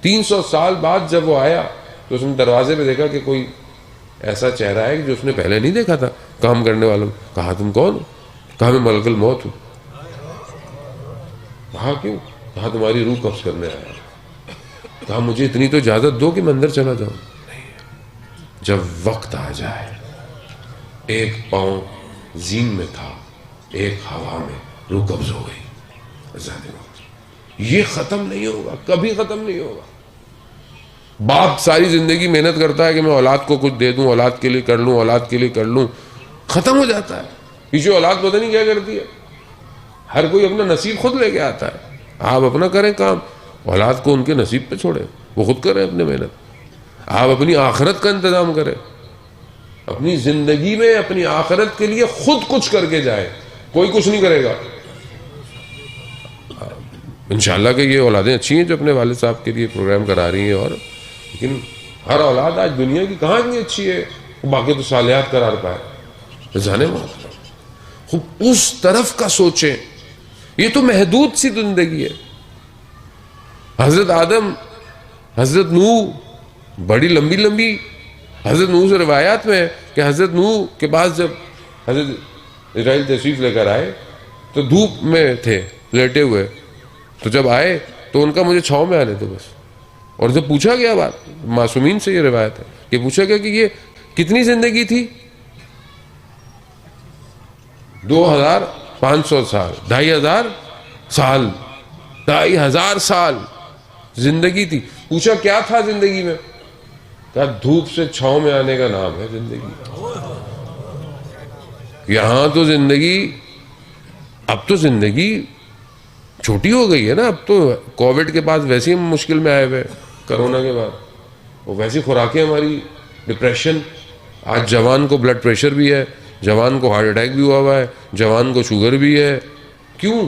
300 سال بعد جب وہ آیا تو اس نے دروازے پہ دیکھا کہ کوئی ایسا چہرہ ہے جو اس نے پہلے نہیں دیکھا تھا کام کرنے والوں. کہا تم کون ہو؟ کہا میں ملک الموت ہوں. کہا کیوں؟ کہا تمہاری روح قبض کرنے آیا. کہا مجھے اتنی تو اجازت دو کہ میں اندر چلا جاؤں. جب وقت آ جائے، ایک پاؤں زین میں تھا، ایک ہوا میں، روح قبض ہو گئی. یہ ختم نہیں ہوگا، کبھی ختم نہیں ہوگا. باپ ساری زندگی محنت کرتا ہے کہ میں اولاد کو کچھ دے دوں، اولاد کے لیے کر لوں، اولاد کے لیے کر لوں. ختم ہو جاتا ہے. پیچھے اولاد پتہ نہیں کیا کرتی ہے. ہر کوئی اپنا نصیب خود لے کے آتا ہے. آپ اپنا کریں کام، اولاد کو ان کے نصیب پہ چھوڑیں، وہ خود کریں اپنے محنت. آپ اپنی آخرت کا انتظام کریں. اپنی زندگی میں اپنی آخرت کے لیے خود کچھ کر کے جائیں. کوئی کچھ نہیں کرے گا. انشاءاللہ کہ یہ اولادیں اچھی ہیں جو اپنے والد صاحب کے لیے پروگرام کرا رہی ہیں، اور لیکن ہر اولاد آج دنیا کی کہاں اتنی اچھی ہے باقی تو صالحات قرار پائے. جانے خوب اس طرف کا سوچیں. یہ تو محدود سی زندگی ہے. حضرت آدم، حضرت نوح، بڑی لمبی لمبی. حضرت نوح سے روایات میں ہے کہ حضرت نوح کے پاس جب حضرت اسرائیل تشریف لے کر آئے تو دھوپ میں تھے لیٹے ہوئے، تو جب آئے تو ان کا مجھے چھاؤں میں آنے دو بس. اور جب پوچھا گیا، بات معصومین سے یہ روایت ہے کہ پوچھا گیا کہ یہ کتنی زندگی تھی؟ 2500 سال، 2500 سال، 2500 سال زندگی تھی. پوچھا کیا تھا زندگی میں؟ کہا دھوپ سے چھاؤں میں آنے کا نام ہے زندگی. یہاں تو زندگی، اب تو زندگی چھوٹی ہو گئی ہے نا. اب تو کووڈ کے بعد ویسے ہی مشکل میں آئے ہوئے، کرونا کے بعد وہ ویسی خوراکیں ہماری، ڈپریشن. آج جوان کو بلڈ پریشر بھی ہے، جوان کو ہارٹ اٹیک بھی ہوا ہے، جوان کو شوگر بھی ہے. کیوں؟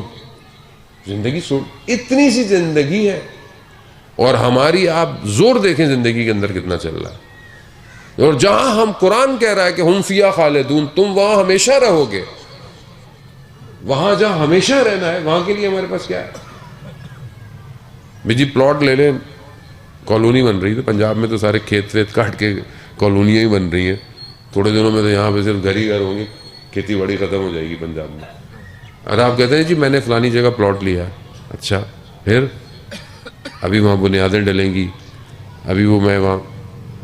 زندگی اتنی سی زندگی ہے. اور ہماری آپ زور دیکھیں زندگی کے اندر کتنا چل رہا ہے. اور جہاں ہم قرآن کہہ رہا ہے کہ ہم فیہا خالدون، تم وہاں ہمیشہ رہو گے. وہاں جہاں ہمیشہ رہنا ہے وہاں کے لیے ہمارے پاس کیا ہے؟ جی پلاٹ لے لیں کالونی بن رہی تھی پنجاب میں، تو سارے کھیت ویت کاٹ کے کالونیاں ہی بن رہی ہیں. تھوڑے دنوں میں تو یہاں پہ صرف گھر ہی گھر ہوں گے، کھیتی باڑی ختم ہو جائے گی پنجاب میں. اور آپ کہتے ہیں جی میں نے فلانی جگہ پلاٹ لیا ہے. اچھا پھر؟ ابھی وہاں بنیادیں ڈلیں گی، ابھی وہاں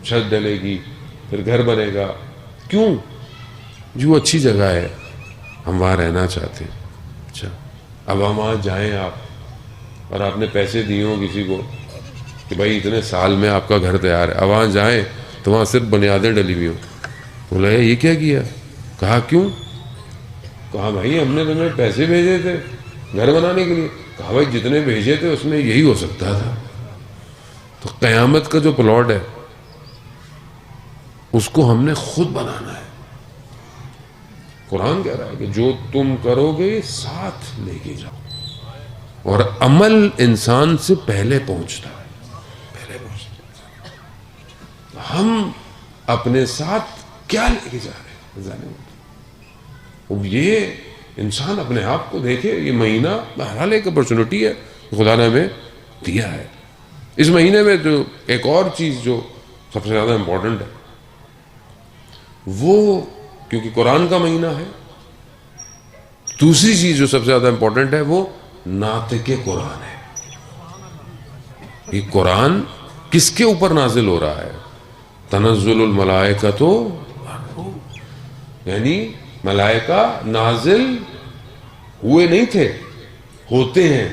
چھت ڈلے گی، پھر گھر بنے گا. کیوں؟ جو اچھی جگہ ہے، ہم وہاں رہنا چاہتے ہیں. اچھا اب ہم وہاں جائیں آپ، اور آپ نے پیسے دیے ہوں کسی کو کہ بھائی اتنے سال میں آپ کا گھر تیار ہے، اب وہاں جائیں تو وہاں صرف بنیادیں ڈلی ہوئی ہوں. بولا یہ کیا کیا؟ کہا کیوں؟ کہا بھائی ہم نے تمہیں پیسے بھیجے تھے گھر بنانے کے لیے. کہا بھائی جتنے بھیجے تھے اس میں یہی ہو سکتا تھا. تو قیامت کا جو پلاٹ ہے اس کو ہم نے خود بنانا ہے. قرآن کہہ رہا ہے کہ جو تم کرو گے ساتھ لے کے جاؤ. اور عمل انسان سے پہلے پہنچتا ہے، پہلے پہنچتا ہے. ہم اپنے ساتھ کیا لے کے جا رہے ہیں؟ اب یہ انسان اپنے آپ کو دیکھے. یہ مہینہ بہرحال ایک اپرچونٹی ہے خدا نے ہمیں دیا ہے. اس مہینے میں جو ایک اور چیز جو سب سے زیادہ امپورٹنٹ ہے وہ، کیونکہ قرآن کا مہینہ ہے، دوسری چیز جو سب سے زیادہ امپورٹنٹ ہے وہ ناطق قرآن ہے. یہ قرآن کس کے اوپر نازل ہو رہا ہے؟ تنزل الملائکۃ، یعنی ملائکہ نازل ہوئے نہیں تھے، ہوتے ہیں،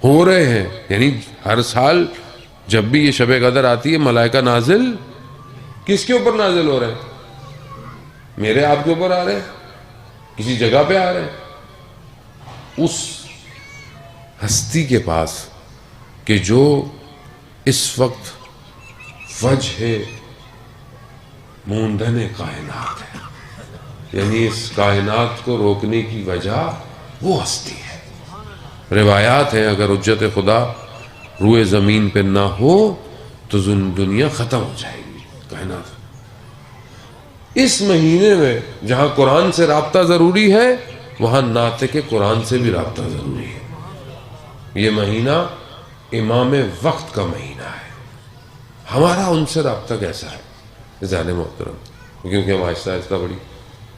ہو رہے ہیں. یعنی ہر سال جب بھی یہ شب قدر آتی ہے ملائکہ نازل کس کے اوپر نازل ہو رہے ہیں؟ میرے آپ کے اوپر آ رہے ہیں، کسی جگہ پہ آ رہے ہیں، اس ہستی کے پاس کہ جو اس وقت وجہ موندن کائنات ہے. یعنی اس کائنات کو روکنے کی وجہ وہ ہستی ہے. روایات ہیں اگر حجت خدا روئے زمین پہ نہ ہو تو دنیا ختم ہو جائے گی، کائنات. اس مہینے میں جہاں قرآن سے رابطہ ضروری ہے وہاں ناطق قرآن سے بھی رابطہ ضروری ہے. یہ مہینہ امام وقت کا مہینہ ہے. ہمارا ان سے رابطہ کیسا ہے ذہن محترم؟ کیونکہ ہم آہستہ آہستہ بڑی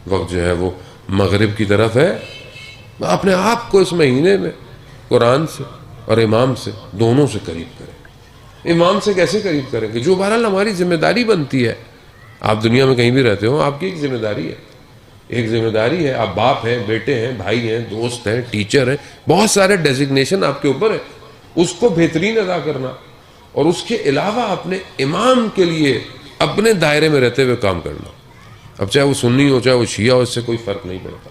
وقت جو ہے وہ مغرب کی طرف ہے. اپنے آپ کو اس مہینے میں قرآن سے اور امام سے دونوں سے قریب کریں. امام سے کیسے قریب کریں کہ جو بہرحال ہماری ذمہ داری بنتی ہے. آپ دنیا میں کہیں بھی رہتے ہو آپ کی ایک ذمہ داری ہے، ایک ذمہ داری ہے. آپ باپ ہیں، بیٹے ہیں، بھائی ہیں، دوست ہیں، ٹیچر ہیں، بہت سارے ڈیزگنیشن آپ کے اوپر ہے. اس کو بہترین ادا کرنا اور اس کے علاوہ اپنے امام کے لیے اپنے دائرے میں رہتے ہوئے کام کرنا. اب چاہے وہ سنی ہو چاہے وہ شیعہ ہو، اس سے کوئی فرق نہیں پڑتا.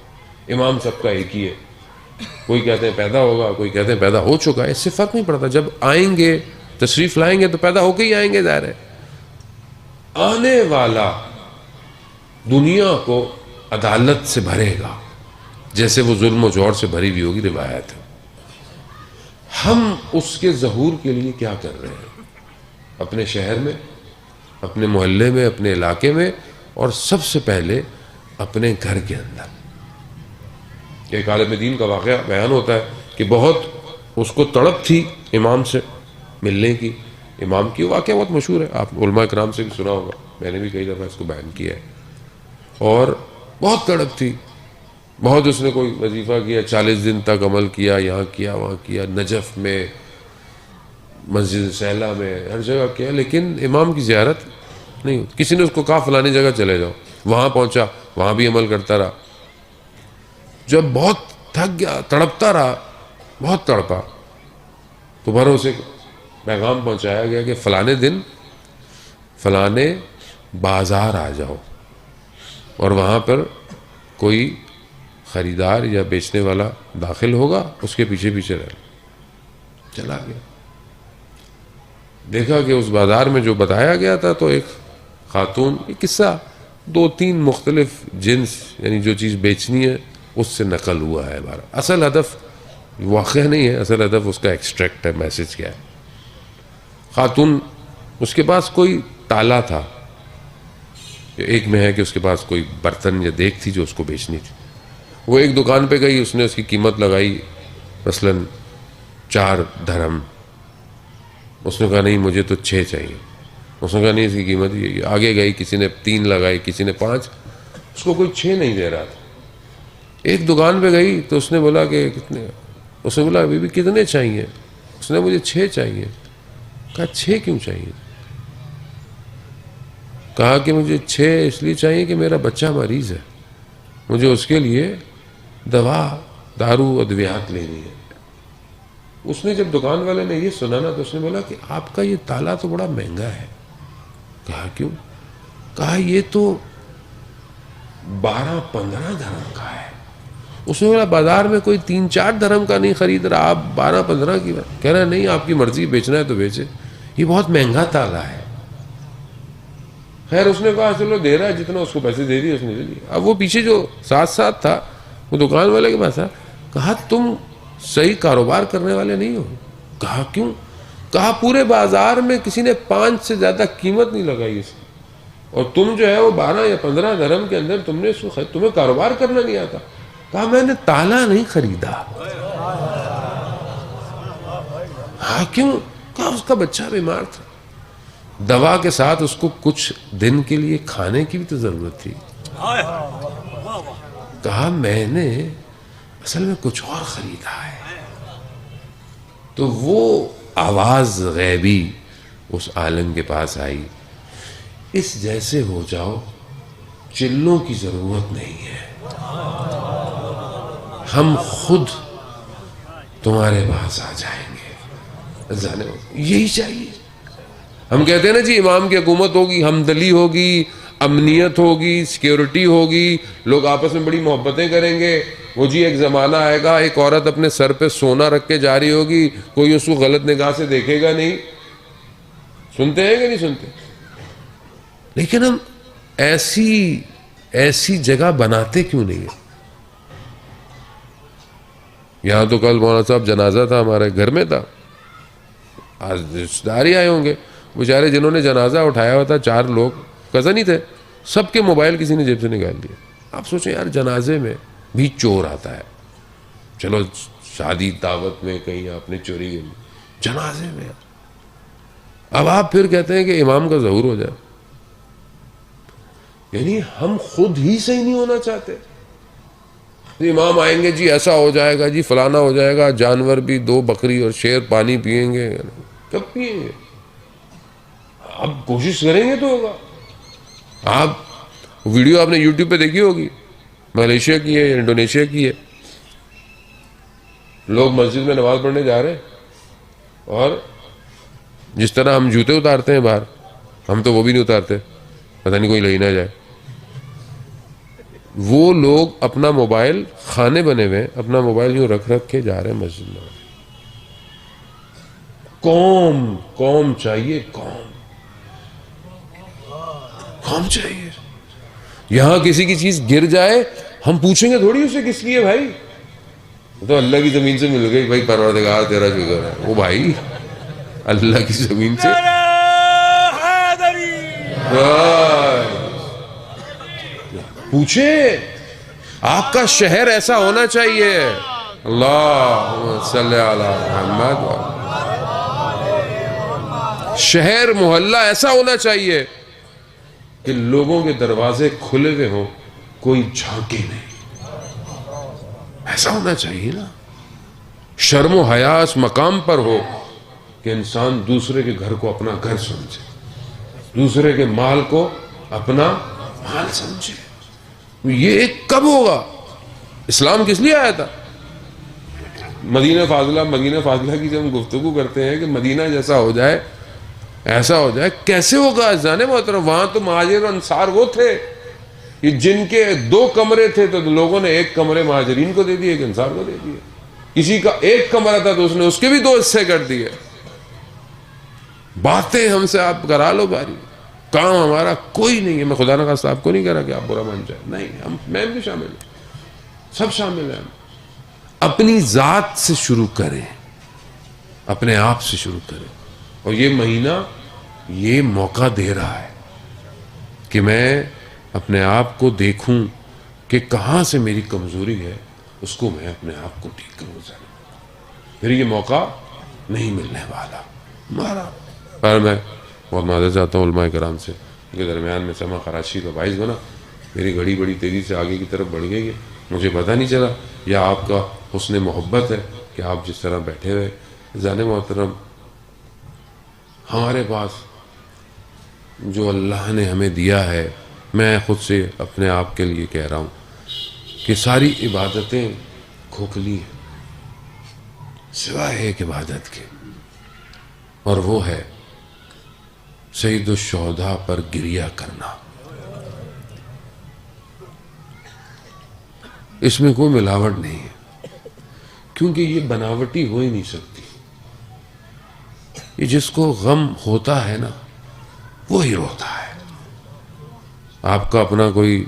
امام سب کا ایک ہی ہے. کوئی کہتے ہیں پیدا ہوگا، کوئی کہتے ہیں پیدا ہو چکا ہے، اس سے فرق نہیں پڑتا. جب آئیں گے تشریف لائیں گے تو پیدا ہو کے ہی آئیں گے، ظاہر ہے. آنے والا دنیا کو عدالت سے بھرے گا جیسے وہ ظلم و جور سے بھری ہوئی ہوگی، روایت ہے. ہم اس کے ظہور کے لیے کیا کر رہے ہیں اپنے شہر میں، اپنے محلے میں، اپنے علاقے میں، اور سب سے پہلے اپنے گھر کے اندر. ایک عالم دین کا واقعہ بیان ہوتا ہے کہ بہت اس کو تڑپ تھی امام سے ملنے کی. امام کی واقعہ بہت مشہور ہے، آپ علماء کرام سے بھی سنا ہوگا، میں نے بھی کئی دفعہ اس کو بیان کیا ہے. اور بہت تڑپ تھی، بہت اس نے کوئی وظیفہ کیا، 40 دن تک عمل کیا، یہاں کیا وہاں کیا، نجف میں، مسجد سہلہ میں، ہر جگہ کیا، لیکن امام کی زیارت نہیں ہوتی. کسی نے اس کو کہا فلانے جگہ چلے جاؤ، وہاں پہنچا، وہاں بھی عمل کرتا رہا. جب بہت تھک گیا، تڑپتا رہا، بہت تڑپا، تو بھروسے پیغام پہنچایا گیا کہ فلانے دن فلانے بازار آ جاؤ، اور وہاں پر کوئی خریدار یا بیچنے والا داخل ہوگا، اس کے پیچھے پیچھے رہ. چلا گیا، دیکھا کہ اس بازار میں جو بتایا گیا تھا تو ایک خاتون، یہ قصہ 2-3 مختلف جنس یعنی جو چیز بیچنی ہے اس سے نقل ہوا ہے. ہمارا اصل ہدف واقعہ نہیں ہے، اصل ہدف اس کا ایکسٹریکٹ ہے، میسج کیا ہے. خاتون، اس کے پاس کوئی تالا تھا، ایک میں ہے کہ اس کے پاس کوئی برتن یا دیگ تھی جو اس کو بیچنی تھی. وہ ایک دکان پہ گئی، اس نے اس کی قیمت لگائی مثلاً 4 درہم. اس نے کہا نہیں مجھے تو 6 چاہیے. اس نے کہا نہیں اس کی قیمت یہ. آگے گئی, کسی نے 3 لگائی, کسی نے 5, اس کو کوئی 6 نہیں دے رہا تھا. ایک دکان پہ گئی تو اس نے بولا کہ کتنے, اس نے بولا ابھی بھی کتنے چاہیے؟ اس نے مجھے 6 چاہیے. کہا 6 کیوں چاہیے؟ کہا کہ مجھے 6 اس لیے چاہیے کہ میرا بچہ مریض ہے, مجھے اس کے لیے دوا دارو ادویات لینی ہے. اس نے جب دکان والے نے یہ سنا نا تو اس نے بولا کہ آپ کا یہ تالا تو بڑا مہنگا ہے. کہا کیوں؟ کہا یہ تو 12-15 درہم کا ہے. اس نے بولا بازار میں کوئی 3-4 درہم کا نہیں خرید رہا, آپ 12-15 کی بات کہہ رہا ہے. نہیں آپ کی مرضی, بیچنا ہے تو بیچے, یہ بہت مہنگا تالا ہے. خیر اس نے کہا چلو دے رہا ہے جتنا, اس کو پیسے دے دیے, اس نے دے دیے. اب وہ پیچھے جو ساتھ تھا وہ دکان والے کے پاس تھا. کہا تم صحیح کاروبار کرنے والے نہیں ہو. کہا کیوں؟ کہا پورے بازار میں کسی نے 5 سے زیادہ قیمت نہیں لگائی اس کی, اور تم جو ہے وہ 12 یا 15 درہم کے اندر تم نے اس کو تمہیں کاروبار کرنا نہیں آتا. کہا میں نے تالا نہیں خریدا. ہاں کیوں؟ کہا اس کا بچہ بیمار تھا, دوا کے ساتھ اس کو کچھ دن کے لیے کھانے کی بھی تو ضرورت تھی. کہا میں نے اصل میں کچھ اور خریدا ہے. تو وہ آواز غیبی اس عالم کے پاس آئی, اس جیسے ہو جاؤ, چلوں کی ضرورت نہیں ہے, ہم خود تمہارے پاس آ جائیں گے. یہی چاہیے. ہم کہتے ہیں نا جی امام کی حکومت ہوگی, ہمدلی ہوگی, امنیت ہوگی, سیکیورٹی ہوگی, لوگ آپس میں بڑی محبتیں کریں گے. وہ جی ایک زمانہ آئے گا ایک عورت اپنے سر پہ سونا رکھ کے جا رہی ہوگی, کوئی اس کو غلط نگاہ سے دیکھے گا نہیں. سنتے ہیں کہ نہیں سنتے؟ لیکن ہم ایسی جگہ بناتے کیوں نہیں ہیں؟ یہاں تو کل مولانا صاحب جنازہ تھا, ہمارے گھر میں تھا, آج رشتہ دار ہی آئے ہوں گے بیچارے. جنہوں نے جنازہ اٹھایا ہوا تھا 4 لوگ کزن ہی تھے, سب کے موبائل کسی نے جیب سے نکال دیے. آپ سوچیں یار جنازے میں بھی چور آتا ہے, چلو شادی دعوت میں کہیں آپ نے چوری کی, جنازے میں اب آپ پھر کہتے ہیں کہ امام کا ظہور ہو جائے. یعنی ہم خود ہی صحیح نہیں ہونا چاہتے. امام آئیں گے جی ایسا ہو جائے گا, جی فلانا ہو جائے گا, جانور بھی 2 بکری اور شیر پانی پئیں گے. کب پئیں گے؟ آپ کوشش کریں گے تو ہوگا. آپ ویڈیو آپ نے یوٹیوب پہ دیکھی ہوگی, ملیشیا کی ہے یا انڈونیشیا کی ہے, لوگ مسجد میں نماز پڑھنے جا رہے ہیں, اور جس طرح ہم جوتے اتارتے ہیں باہر, ہم تو وہ بھی نہیں اتارتے, پتہ نہیں کوئی لے نہ جائے. وہ لوگ اپنا موبائل, خانے بنے ہوئے, اپنا موبائل یوں رکھ کے جا رہے ہیں مسجد میں. قوم چاہیے, قوم چاہیے. یہاں کسی کی چیز گر جائے ہم پوچھیں گے تھوڑی اسے کس کی ہے بھائی, تو اللہ کی زمین سے مل گئی بھائی, پروردگار تیرا شکر ہے. وہ بھائی اللہ کی زمین سے پوچھے. آپ کا شہر ایسا ہونا چاہیے. اللہ صلی علی محمد. شہر محلہ ایسا ہونا چاہیے کہ لوگوں کے دروازے کھلے ہوئے ہوں, کوئی جھانکے نہیں. ایسا ہونا چاہیے نا. شرم و حیا اس مقام پر ہو کہ انسان دوسرے کے گھر کو اپنا گھر سمجھے, دوسرے کے مال کو اپنا مال سمجھے. یہ ایک کب ہوگا؟ اسلام کس لیے آیا تھا؟ مدینہ فاضلہ کی جب ہم گفتگو کرتے ہیں کہ مدینہ جیسا ہو جائے, ایسا ہو جائے, کیسے ہوگا جانے محترم؟ وہاں تو مہاجر اور انصار وہ تھے جن کے 2 کمرے تھے تو لوگوں نے 1 کمرے مہاجرین کو دے دیے, 1 انصار کو دے دیے. کسی کا 1 کمرہ تھا تو اس نے اس کے بھی 2 حصے کر دیے. باتیں ہم سے آپ کرا لو باری, کام ہمارا کوئی نہیں ہے. میں خدا نخواستہ آپ کو نہیں کہہ رہا کہ آپ برا مان جائیں, نہیں, میں بھی شامل ہوں, سب شامل ہیں. اپنی ذات سے شروع کریں, اپنے آپ سے شروع کریں. اور یہ مہینہ یہ موقع دے رہا ہے کہ میں اپنے آپ کو دیکھوں کہ کہاں سے میری کمزوری ہے, اس کو میں اپنے آپ کو ٹھیک کروں. پھر یہ موقع نہیں ملنے والا. مارا. پر میں بہت معذرت چاہتا ہوں علماء کرام سے، ان کے درمیان میں سما خراشی کا باعث بنا. میری گھڑی بڑی تیزی سے آگے کی طرف بڑھ گئی ہے، مجھے پتہ نہیں چلا. یا آپ کا حسن محبت ہے کہ آپ جس طرح بیٹھے ہوئے. جان محترم، ہمارے پاس جو اللہ نے ہمیں دیا ہے، میں خود سے اپنے آپ کے لیے کہہ رہا ہوں کہ ساری عبادتیں کھوکھلی ہیں سوائے ایک عبادت کے، اور وہ ہے سید الشہداء پر گریہ کرنا. اس میں کوئی ملاوٹ نہیں ہے، کیونکہ یہ بناوٹی ہو ہی نہیں سکتی. یہ جس کو غم ہوتا ہے نا وہی روتا ہے. آپ کا اپنا کوئی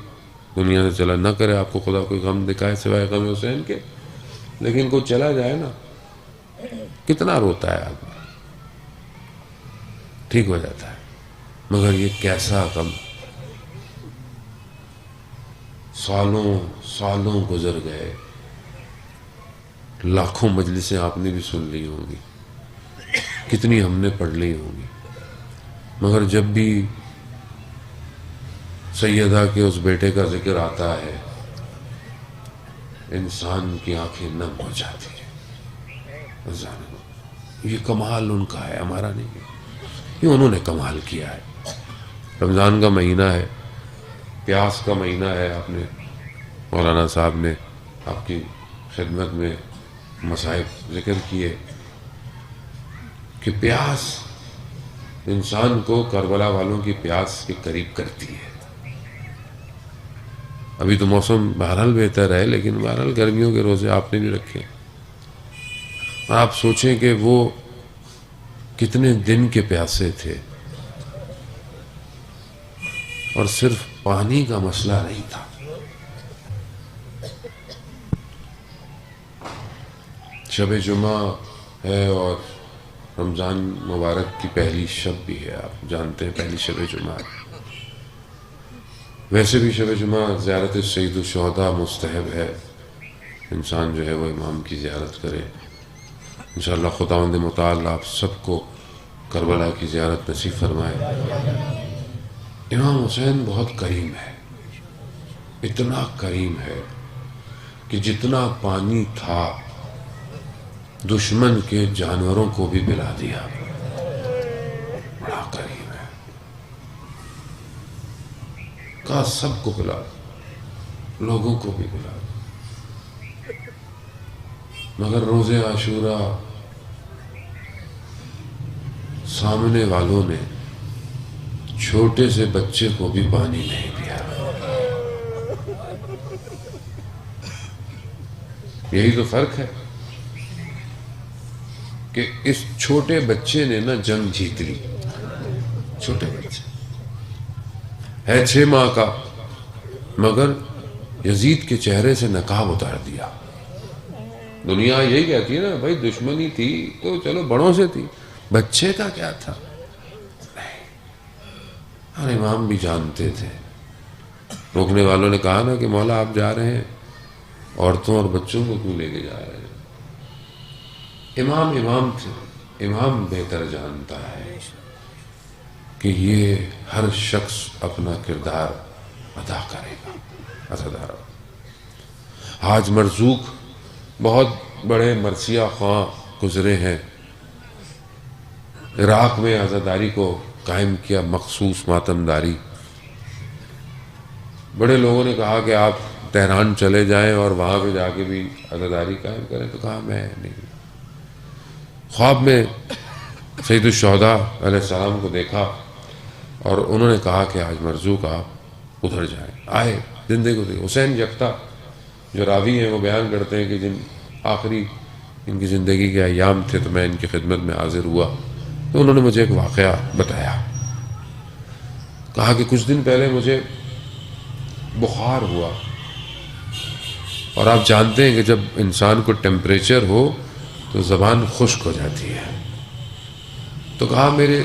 دنیا سے چلا نہ کرے، آپ کو خدا کوئی غم دکھائے سوائے غم حسین کے، لیکن کوئی چلا جائے نا کتنا روتا ہے آدمی، ٹھیک ہو جاتا ہے. مگر یہ کیسا غم، سالوں سالوں گزر گئے، لاکھوں مجلسیں آپ نے بھی سن لی ہوں گی، کتنی ہم نے پڑھ لی ہوں گی، مگر جب بھی سیدہ کے اس بیٹے کا ذکر آتا ہے انسان کی آنکھیں نم ہو جاتی ہیں. یہ کمال ان کا ہے، ہمارا نہیں ہے. یہ انہوں نے کمال کیا ہے. رمضان کا مہینہ ہے، پیاس کا مہینہ ہے. آپ نے مولانا صاحب نے آپ کی خدمت میں مصائب ذکر کیے کہ پیاس انسان کو کربلا والوں کی پیاس کے قریب کرتی ہے. ابھی تو موسم بہرحال بہتر ہے، لیکن بہرحال گرمیوں کے روزے آپ نے بھی رکھے. آپ سوچیں کہ وہ کتنے دن کے پیاسے تھے، اور صرف پانی کا مسئلہ نہیں تھا. شب جمعہ ہے اور رمضان مبارک کی پہلی شب بھی ہے، آپ جانتے ہیں پہلی شب جمعہ. ویسے بھی شب جمعہ زیارت سید الشہداء مستحب ہے، انسان جو ہے وہ امام کی زیارت کرے. انشاءاللہ خداوند متعال آپ سب کو کربلا کی زیارت نصیب فرمائے. امام حسین بہت کریم ہے، اتنا کریم ہے کہ جتنا پانی تھا دشمن کے جانوروں کو بھی پلا دیا. بڑا کریم ہے، کہا سب کو پلا دو، لوگوں کو بھی پلا دو. مگر روز عاشوراء سامنے والوں نے چھوٹے سے بچے کو بھی پانی نہیں دیا. یہی تو فرق ہے کہ اس چھوٹے بچے نے نا جنگ جیت لی. چھوٹے بچے ہے 6 ماہ کا، مگر یزید کے چہرے سے نقاب اتار دیا. دنیا یہی کہتی ہے نا بھائی دشمنی تھی تو چلو بڑوں سے تھی، بچے کا کیا تھا. اور امام بھی جانتے تھے. روکنے والوں نے کہا نا کہ مولا آپ جا رہے ہیں، عورتوں اور بچوں کو کیوں لے کے جا رہے ہیں. امام امام تھے، امام بہتر جانتا ہے کہ یہ ہر شخص اپنا کردار ادا کرے گا. حاج مرزوق بہت بڑے مرثیہ خواں گزرے ہیں، عراق میں عزاداری کو قائم کیا، مخصوص ماتمداری. بڑے لوگوں نے کہا کہ آپ تہران چلے جائیں اور وہاں پہ جا کے بھی عزاداری قائم کریں، تو کہا میں نہیں. خواب میں سید الشہداء علیہ السلام کو دیکھا اور انہوں نے کہا کہ حاج مرزوق آپ ادھر جائیں. آئے، زندگی کو دیکھا. حسین یکتا جو راوی ہیں وہ بیان کرتے ہیں کہ جن آخری ان کی زندگی کے ایام تھے تو میں ان کی خدمت میں حاضر ہوا، تو انہوں نے مجھے ایک واقعہ بتایا. کہا کہ کچھ دن پہلے مجھے بخار ہوا، اور آپ جانتے ہیں کہ جب انسان کو ٹیمپریچر ہو تو زبان خشک ہو جاتی ہے. تو کہا میرے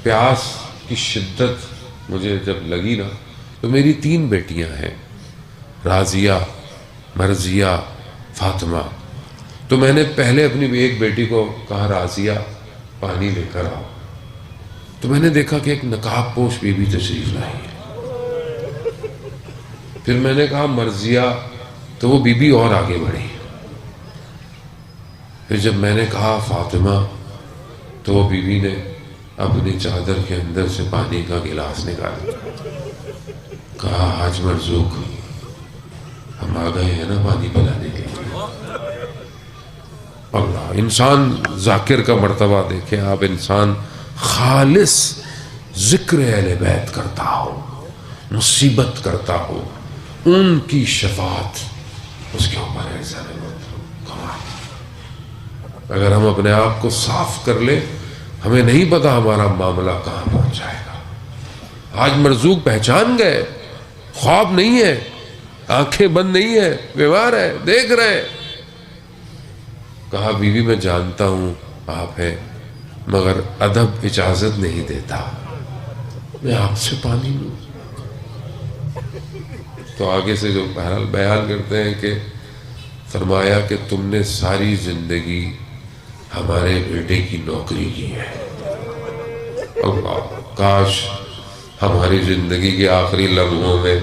پیاس کی شدت مجھے جب لگی نا تو میری 3 بیٹیاں ہیں، راضیہ، مرضیہ، فاطمہ. تو میں نے پہلے اپنی ایک بیٹی کو کہا راضیہ پانی لے کر آؤ۔ تو میں نے دیکھا کہ ایک نقاب پوش بی بی تشریف لائی ہے۔ پھر میں نے کہا مرضیہ، تو وہ بی بی اور آگے بڑھی۔ پھر جب میں نے کہا فاطمہ، تو وہ بی بی نے اپنی چادر کے اندر سے پانی کا گلاس نکالا، کہا حاج مرزوق ہم آ گئے ہیں نا پانی پلانے کے لیے۔ اللہ، انسان ذاکر کا مرتبہ دیکھیں آپ، انسان خالص ذکر اہل بیت کرتا ہو، مصیبت کرتا ہو، ان کی شفاعت اس کے اوپر ہے۔ اگر ہم اپنے آپ کو صاف کر لیں، ہمیں نہیں پتا ہمارا معاملہ کہاں پہنچ جائے گا۔ آج مرزوق پہچان گئے، خواب نہیں ہے، آنکھیں بند نہیں ہے، بیمار ہے، دیکھ رہے۔ کہا بی بی میں جانتا ہوں آپ ہیں، مگر ادب اجازت نہیں دیتا میں آپ سے پانی لوں۔ تو آگے سے جو بہرحال بیان کرتے ہیں کہ فرمایا کہ تم نے ساری زندگی ہمارے بیٹے کی نوکری کی ہے، اللہ کاش ہماری زندگی کے آخری لمحوں میں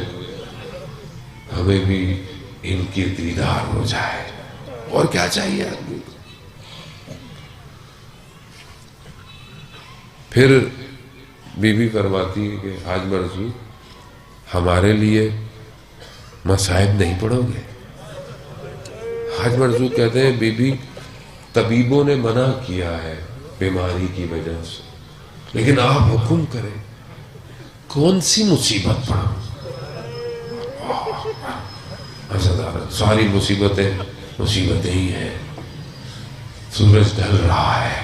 ہمیں بھی ان کی دیدار ہو جائے، اور کیا چاہیے آدمی۔ پھر بی بی فرماتی ہے کہ حاج مرزوق ہمارے لیے مصائب نہیں پڑھو گے؟ حاج مرزوق کہتے ہیں بی بی طبیبوں نے منع کیا ہے بیماری کی وجہ سے، لیکن آپ حکم کریں کون سی مصیبت پڑھوں؟ ساری مصیبتیں ہی ہیں۔ سورج ڈھل رہا ہے،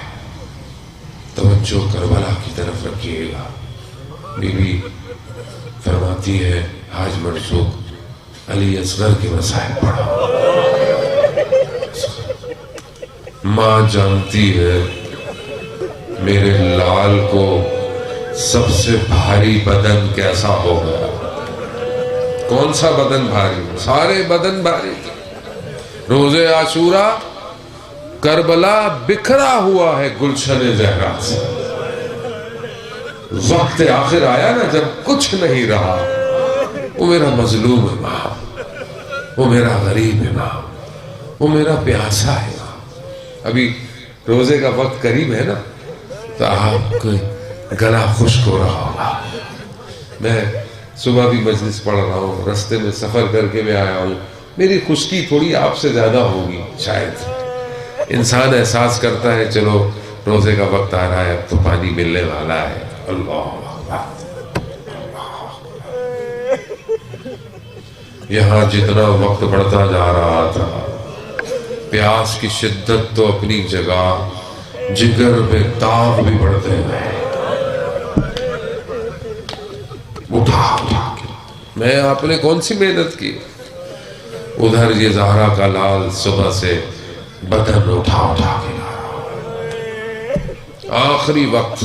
توجہ کربلا کی طرف رکھیے گا۔ بی بی فرماتی ہے حاج مرزوق علی اصغر کے مصائب پڑھا۔ ماں جانتی ہے میرے لال کو سب سے بھاری بدن کیسا ہوگا۔ کون سا بدن بھاری؟ سارے بدن بھاری۔ روز عاشورہ کربلا بکھرا ہوا ہے گلشن زہرا سے۔ وقت آخر آیا نا جب کچھ نہیں رہا، وہ میرا مظلوم امام، وہ میرا غریب امام، وہ میرا پیاسا امام۔ ابھی روزے کا وقت قریب ہے نا، تو آپ کو گلا خشک ہو رہا ہوگا۔ میں صبح بھی مجلس پڑھ رہا ہوں، رستے میں سفر کر کے میں آیا ہوں، میری خشکی تھوڑی آپ سے زیادہ ہوگی شاید۔ انسان احساس کرتا ہے چلو روزے کا وقت آ رہا ہے، اب تو پانی ملنے والا ہے۔ اللہ، یہاں جتنا وقت بڑھتا جا رہا تھا، پیاس کی شدت تو اپنی جگہ، جگر میں تاب بھی بڑھتے گئے۔ اٹھا کے میں آپ نے کون سی محنت کی؟ ادھر یہ زہرا کا لال صبح سے بدن اٹھا کے آخری وقت،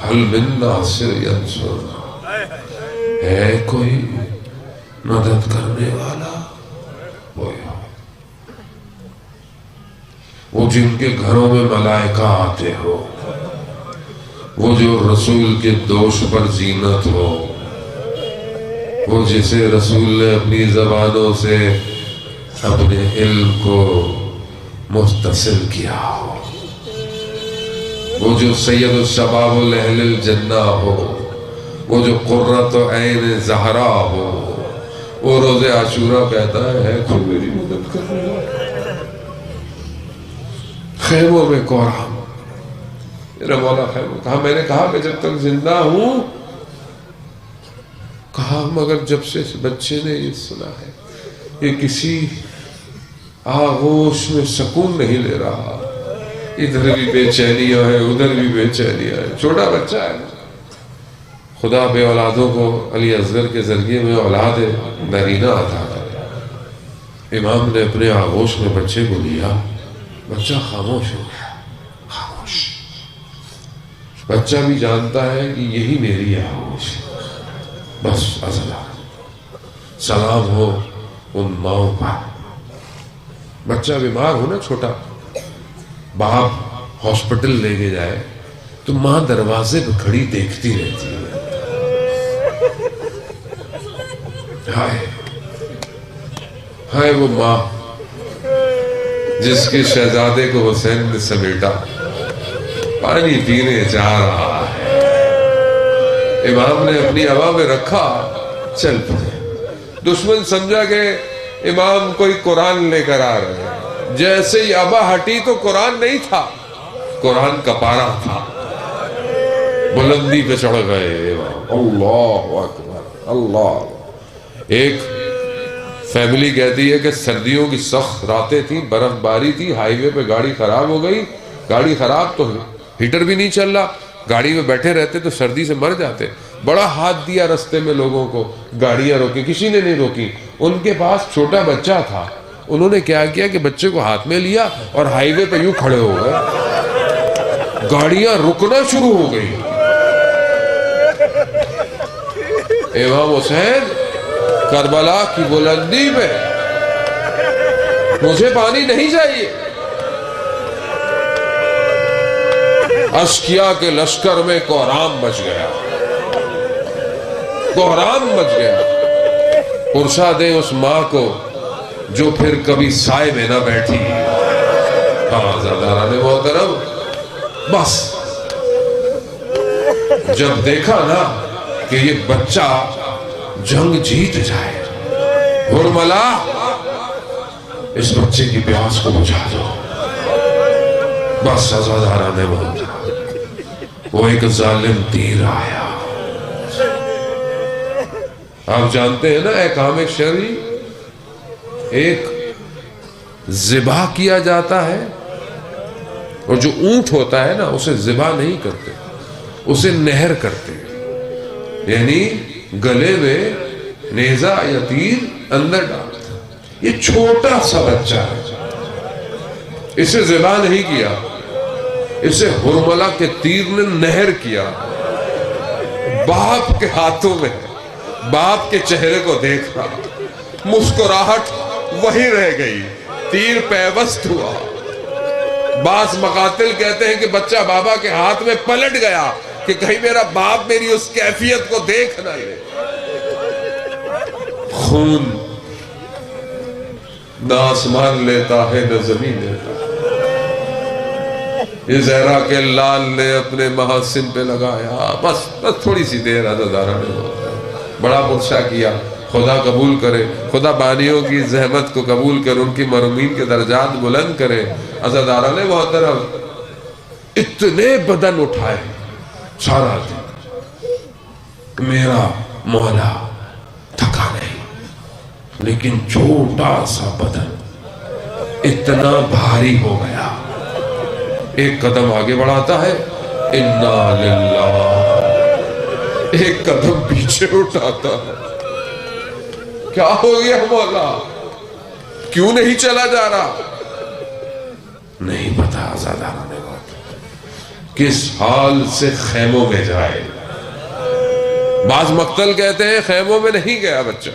حل من ناصر ینصرنا، ہے کوئی مدد کرنے والا؟ وہ جن کے گھروں میں ملائکہ آتے ہو، وہ جو رسول کے دوش پر زینت ہو، وہ جسے رسول نے اپنی زبانوں سے اپنے علم کو متصل کیا ہو، وہ جو سید الشباب اہل الجنہ ہو، وہ جو قرۃ عین زہرا ہو، وہ روز عاشورہ کہتا ہے کوئی میری مدد کرنے والا؟ خیموں میں کوہرام، میرا مولا خیموں کہا، میں نے کہا کہ جب تک زندہ ہوں، کہا مگر جب سے بچے نے یہ سنا ہے یہ کسی آغوش میں سکون نہیں لے رہا، ادھر بھی بے چینیاں ہیں ادھر بھی بے چینیاں ہیں، چھوٹا بچہ ہے۔ خدا بے اولادوں کو علی اصغر کے ذریعے میں اولاد نرینہ عطا کرے۔ امام نے اپنے آغوش میں بچے کو لیا، بچہ خاموش ہو گیا، خاموش۔ بچہ بھی جانتا ہے کہ یہی میری آغوش ہے، بس ازلا سلام ہو ان ماؤں پر۔ بچہ بیمار ہو نا چھوٹا، باپ ہاسپٹل لے کے جائے تو ماں دروازے پہ کھڑی دیکھتی رہتی ہے. ہائے ہائے وہ ماں جس کے شہزادے کو حسین نے سمیٹا پانی پینے جا رہا ہے. امام نے اپنی ہوا میں رکھا, چل پڑے. دشمن سمجھا کہ امام کوئی قرآن لے کر آ رہے ہیں. جیسے ہی ابا ہٹی تو قرآن نہیں تھا, قرآن کا پارا تھا. بلندی پہ چڑھ گئے امام. اللہ اکبر اللہ. ایک فیملی کہتی ہے کہ سردیوں کی سخت راتیں تھیں, برف باری تھی, ہائی وے پہ گاڑی خراب ہو گئی. گاڑی خراب تو ہیٹر بھی نہیں چل رہا, گاڑی میں بیٹھے رہتے تو سردی سے مر جاتے. بڑا ہاتھ دیا رستے میں لوگوں کو, گاڑیاں روکی, کسی نے نہیں روکی. ان کے پاس چھوٹا بچہ تھا, انہوں نے کیا کیا کہ بچے کو ہاتھ میں لیا اور ہائی وے پہ یوں کھڑے ہو گئے. گاڑیاں رکنا شروع ہو گئی. امام حسین کربلا کی بلندی میں, مجھے پانی نہیں چاہیے. اشکیا کے لشکر میں کوہرام مچ گیا, کوہرام مچ گیا. پرسا دیں اس ماں کو جو پھر کبھی سائے میں نہ بیٹھی. آزاداران محترم, بس جب دیکھا نا کہ یہ بچہ جنگ جیت جائے, ہرملا اس بچے کی پیاس کو بجھا دو. بس آزاداران محترم, وہ ایک ظالم تیر آیا. آپ جانتے ہیں نا احکام شرعی, ایک ذبح کیا جاتا ہے اور جو اونٹ ہوتا ہے نا اسے ذبح نہیں کرتے, اسے نہر کرتے ہیں. یعنی گلے میں نیزہ یا تیر اندر ڈالتے. یہ چھوٹا سا بچہ ہے, اسے ذبح نہیں کیا, اسے ہرملا کے تیر نے نہر کیا. باپ کے ہاتھوں میں, باپ کے چہرے کو دیکھا, مسکراہٹ وہی رہ گئی, تیر پیوست ہوا. بعض مقاتل کہتے ہیں کہ بچہ بابا کے ہاتھ میں پلٹ گیا کہ کہیں میرا باپ میری اس کیفیت کو دیکھ نہ لے. خون نہ آسمان لیتا ہے نہ زمین لیتا. یہ زہرا کے لال نے اپنے محاسن پہ لگایا. بس تھوڑی سی دیر عزادارہ نے بڑا مرشا کیا. خدا قبول کرے, خدا بانیوں کی زحمت کو قبول کرے, ان کی مرحومین کے درجات بلند کرے. عزادارہ نے محترم اتنے بدن اٹھائے سارا دن, میرا مولا تھکا نہیں, لیکن چھوٹا سا بدن اتنا بھاری ہو گیا. ایک قدم آگے بڑھاتا ہے, انا للہ, ایک قدم پیچھے اٹھاتا ہے. کیا ہو گیا مولا, کیوں نہیں چلا جا رہا؟ نہیں پتا آزادارہ نے بات کس حال سے خیموں میں جائے. بعض مقتل کہتے ہیں خیموں میں نہیں گیا بچہ,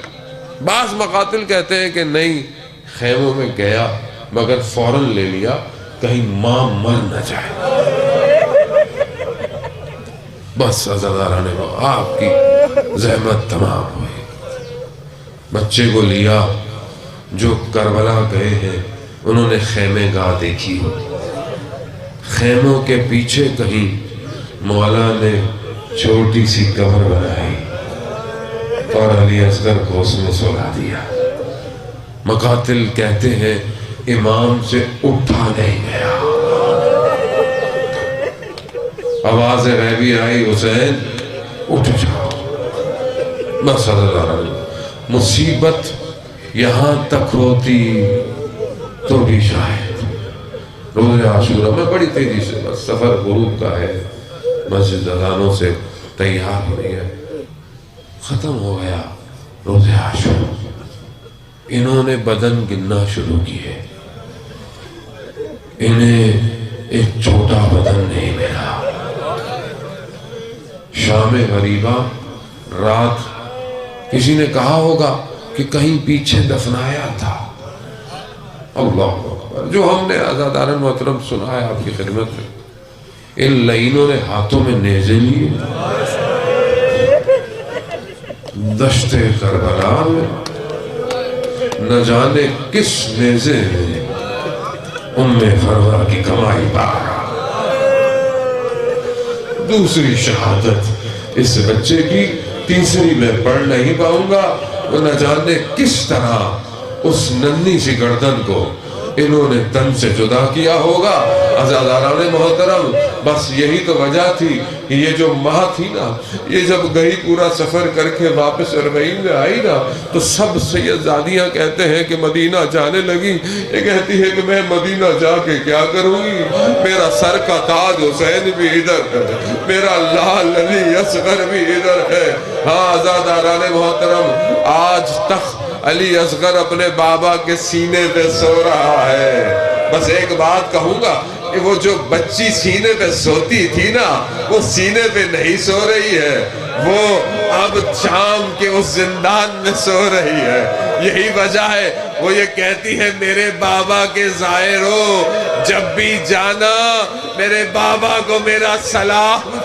بعض مقاتل کہتے ہیں کہ نہیں خیموں میں گیا مگر فوراً لے لیا کہیں ماں مر نہ جائے. بس عزادارہ نے آپ کی زحمت تمام ہوئی. بچے کو لیا, جو کربلا گئے ہیں انہوں نے خیمے گاہ دیکھی ہو. خیموں کے پیچھے کہیں مولا نے چھوٹی سی قبر بنائی اور علی اصغر کو اس میں سلا دیا. مقاتل کہتے ہیں امام سے اٹھا نہیں گیا. آواز غیبی آئی, حسین اٹھ جاؤ. بس مصیبت یہاں تک ہوتی تو بھی شاید. روز عاشورہ میں بڑی تیزی سے, بس سفر غروب کا ہے, مسجد اذانوں سے تیار ہو رہی ہے, ختم ہو گیا روز عاشورہ. انہوں نے بدن گننا شروع کیے, انہیں ایک چھوٹا بدن نہیں ملا. شام غریبہ رات کسی نے کہا ہوگا کہ کہیں پیچھے دفنایا تھا. اللہ اور جو ہم نے عزاداران محترم سنا ہے آپ کی خدمت میں، ان لعینوں نے ہاتھوں میں نیزے لیے، دشت کربلا میں نہ جانے کس نیزے میں ام فروا کی کمائی پارا۔ دوسری شہادت اس بچے کی، تیسری میں پڑھ نہیں پاؤں گا، وہ نہ جانے کس طرح اس ننھی سی گردن کو انہوں نے تن سے جدا کیا ہوگا۔ عزاداران محترم، بس یہی تو وجہ تھی کہ یہ جو ماں تھی نا، یہ جب گئی پورا سفر کر کے واپس اربعین میں آئی نا، تو سب سیدزادیاں کہتے ہیں کہ مدینہ جانے لگی۔ یہ کہتی ہے کہ میں مدینہ جا کے کیا کروں گی، میرا سر کا تاج حسین بھی ادھر ہے، میرا لال علی اصغر بھی ادھر ہے۔ ہاں عزاداران محترم، آج تک علی اصغر اپنے بابا کے سینے پہ سو رہا ہے۔ بس ایک بات کہوں گا کہ وہ جو بچی سینے پہ سوتی تھی نا، وہ سینے پہ نہیں سو رہی ہے، وہ اب شام کے اس زندان میں سو رہی ہے۔ یہی وجہ ہے وہ یہ کہتی ہے، میرے بابا کے زائرو، جب بھی جانا میرے بابا کو میرا سلام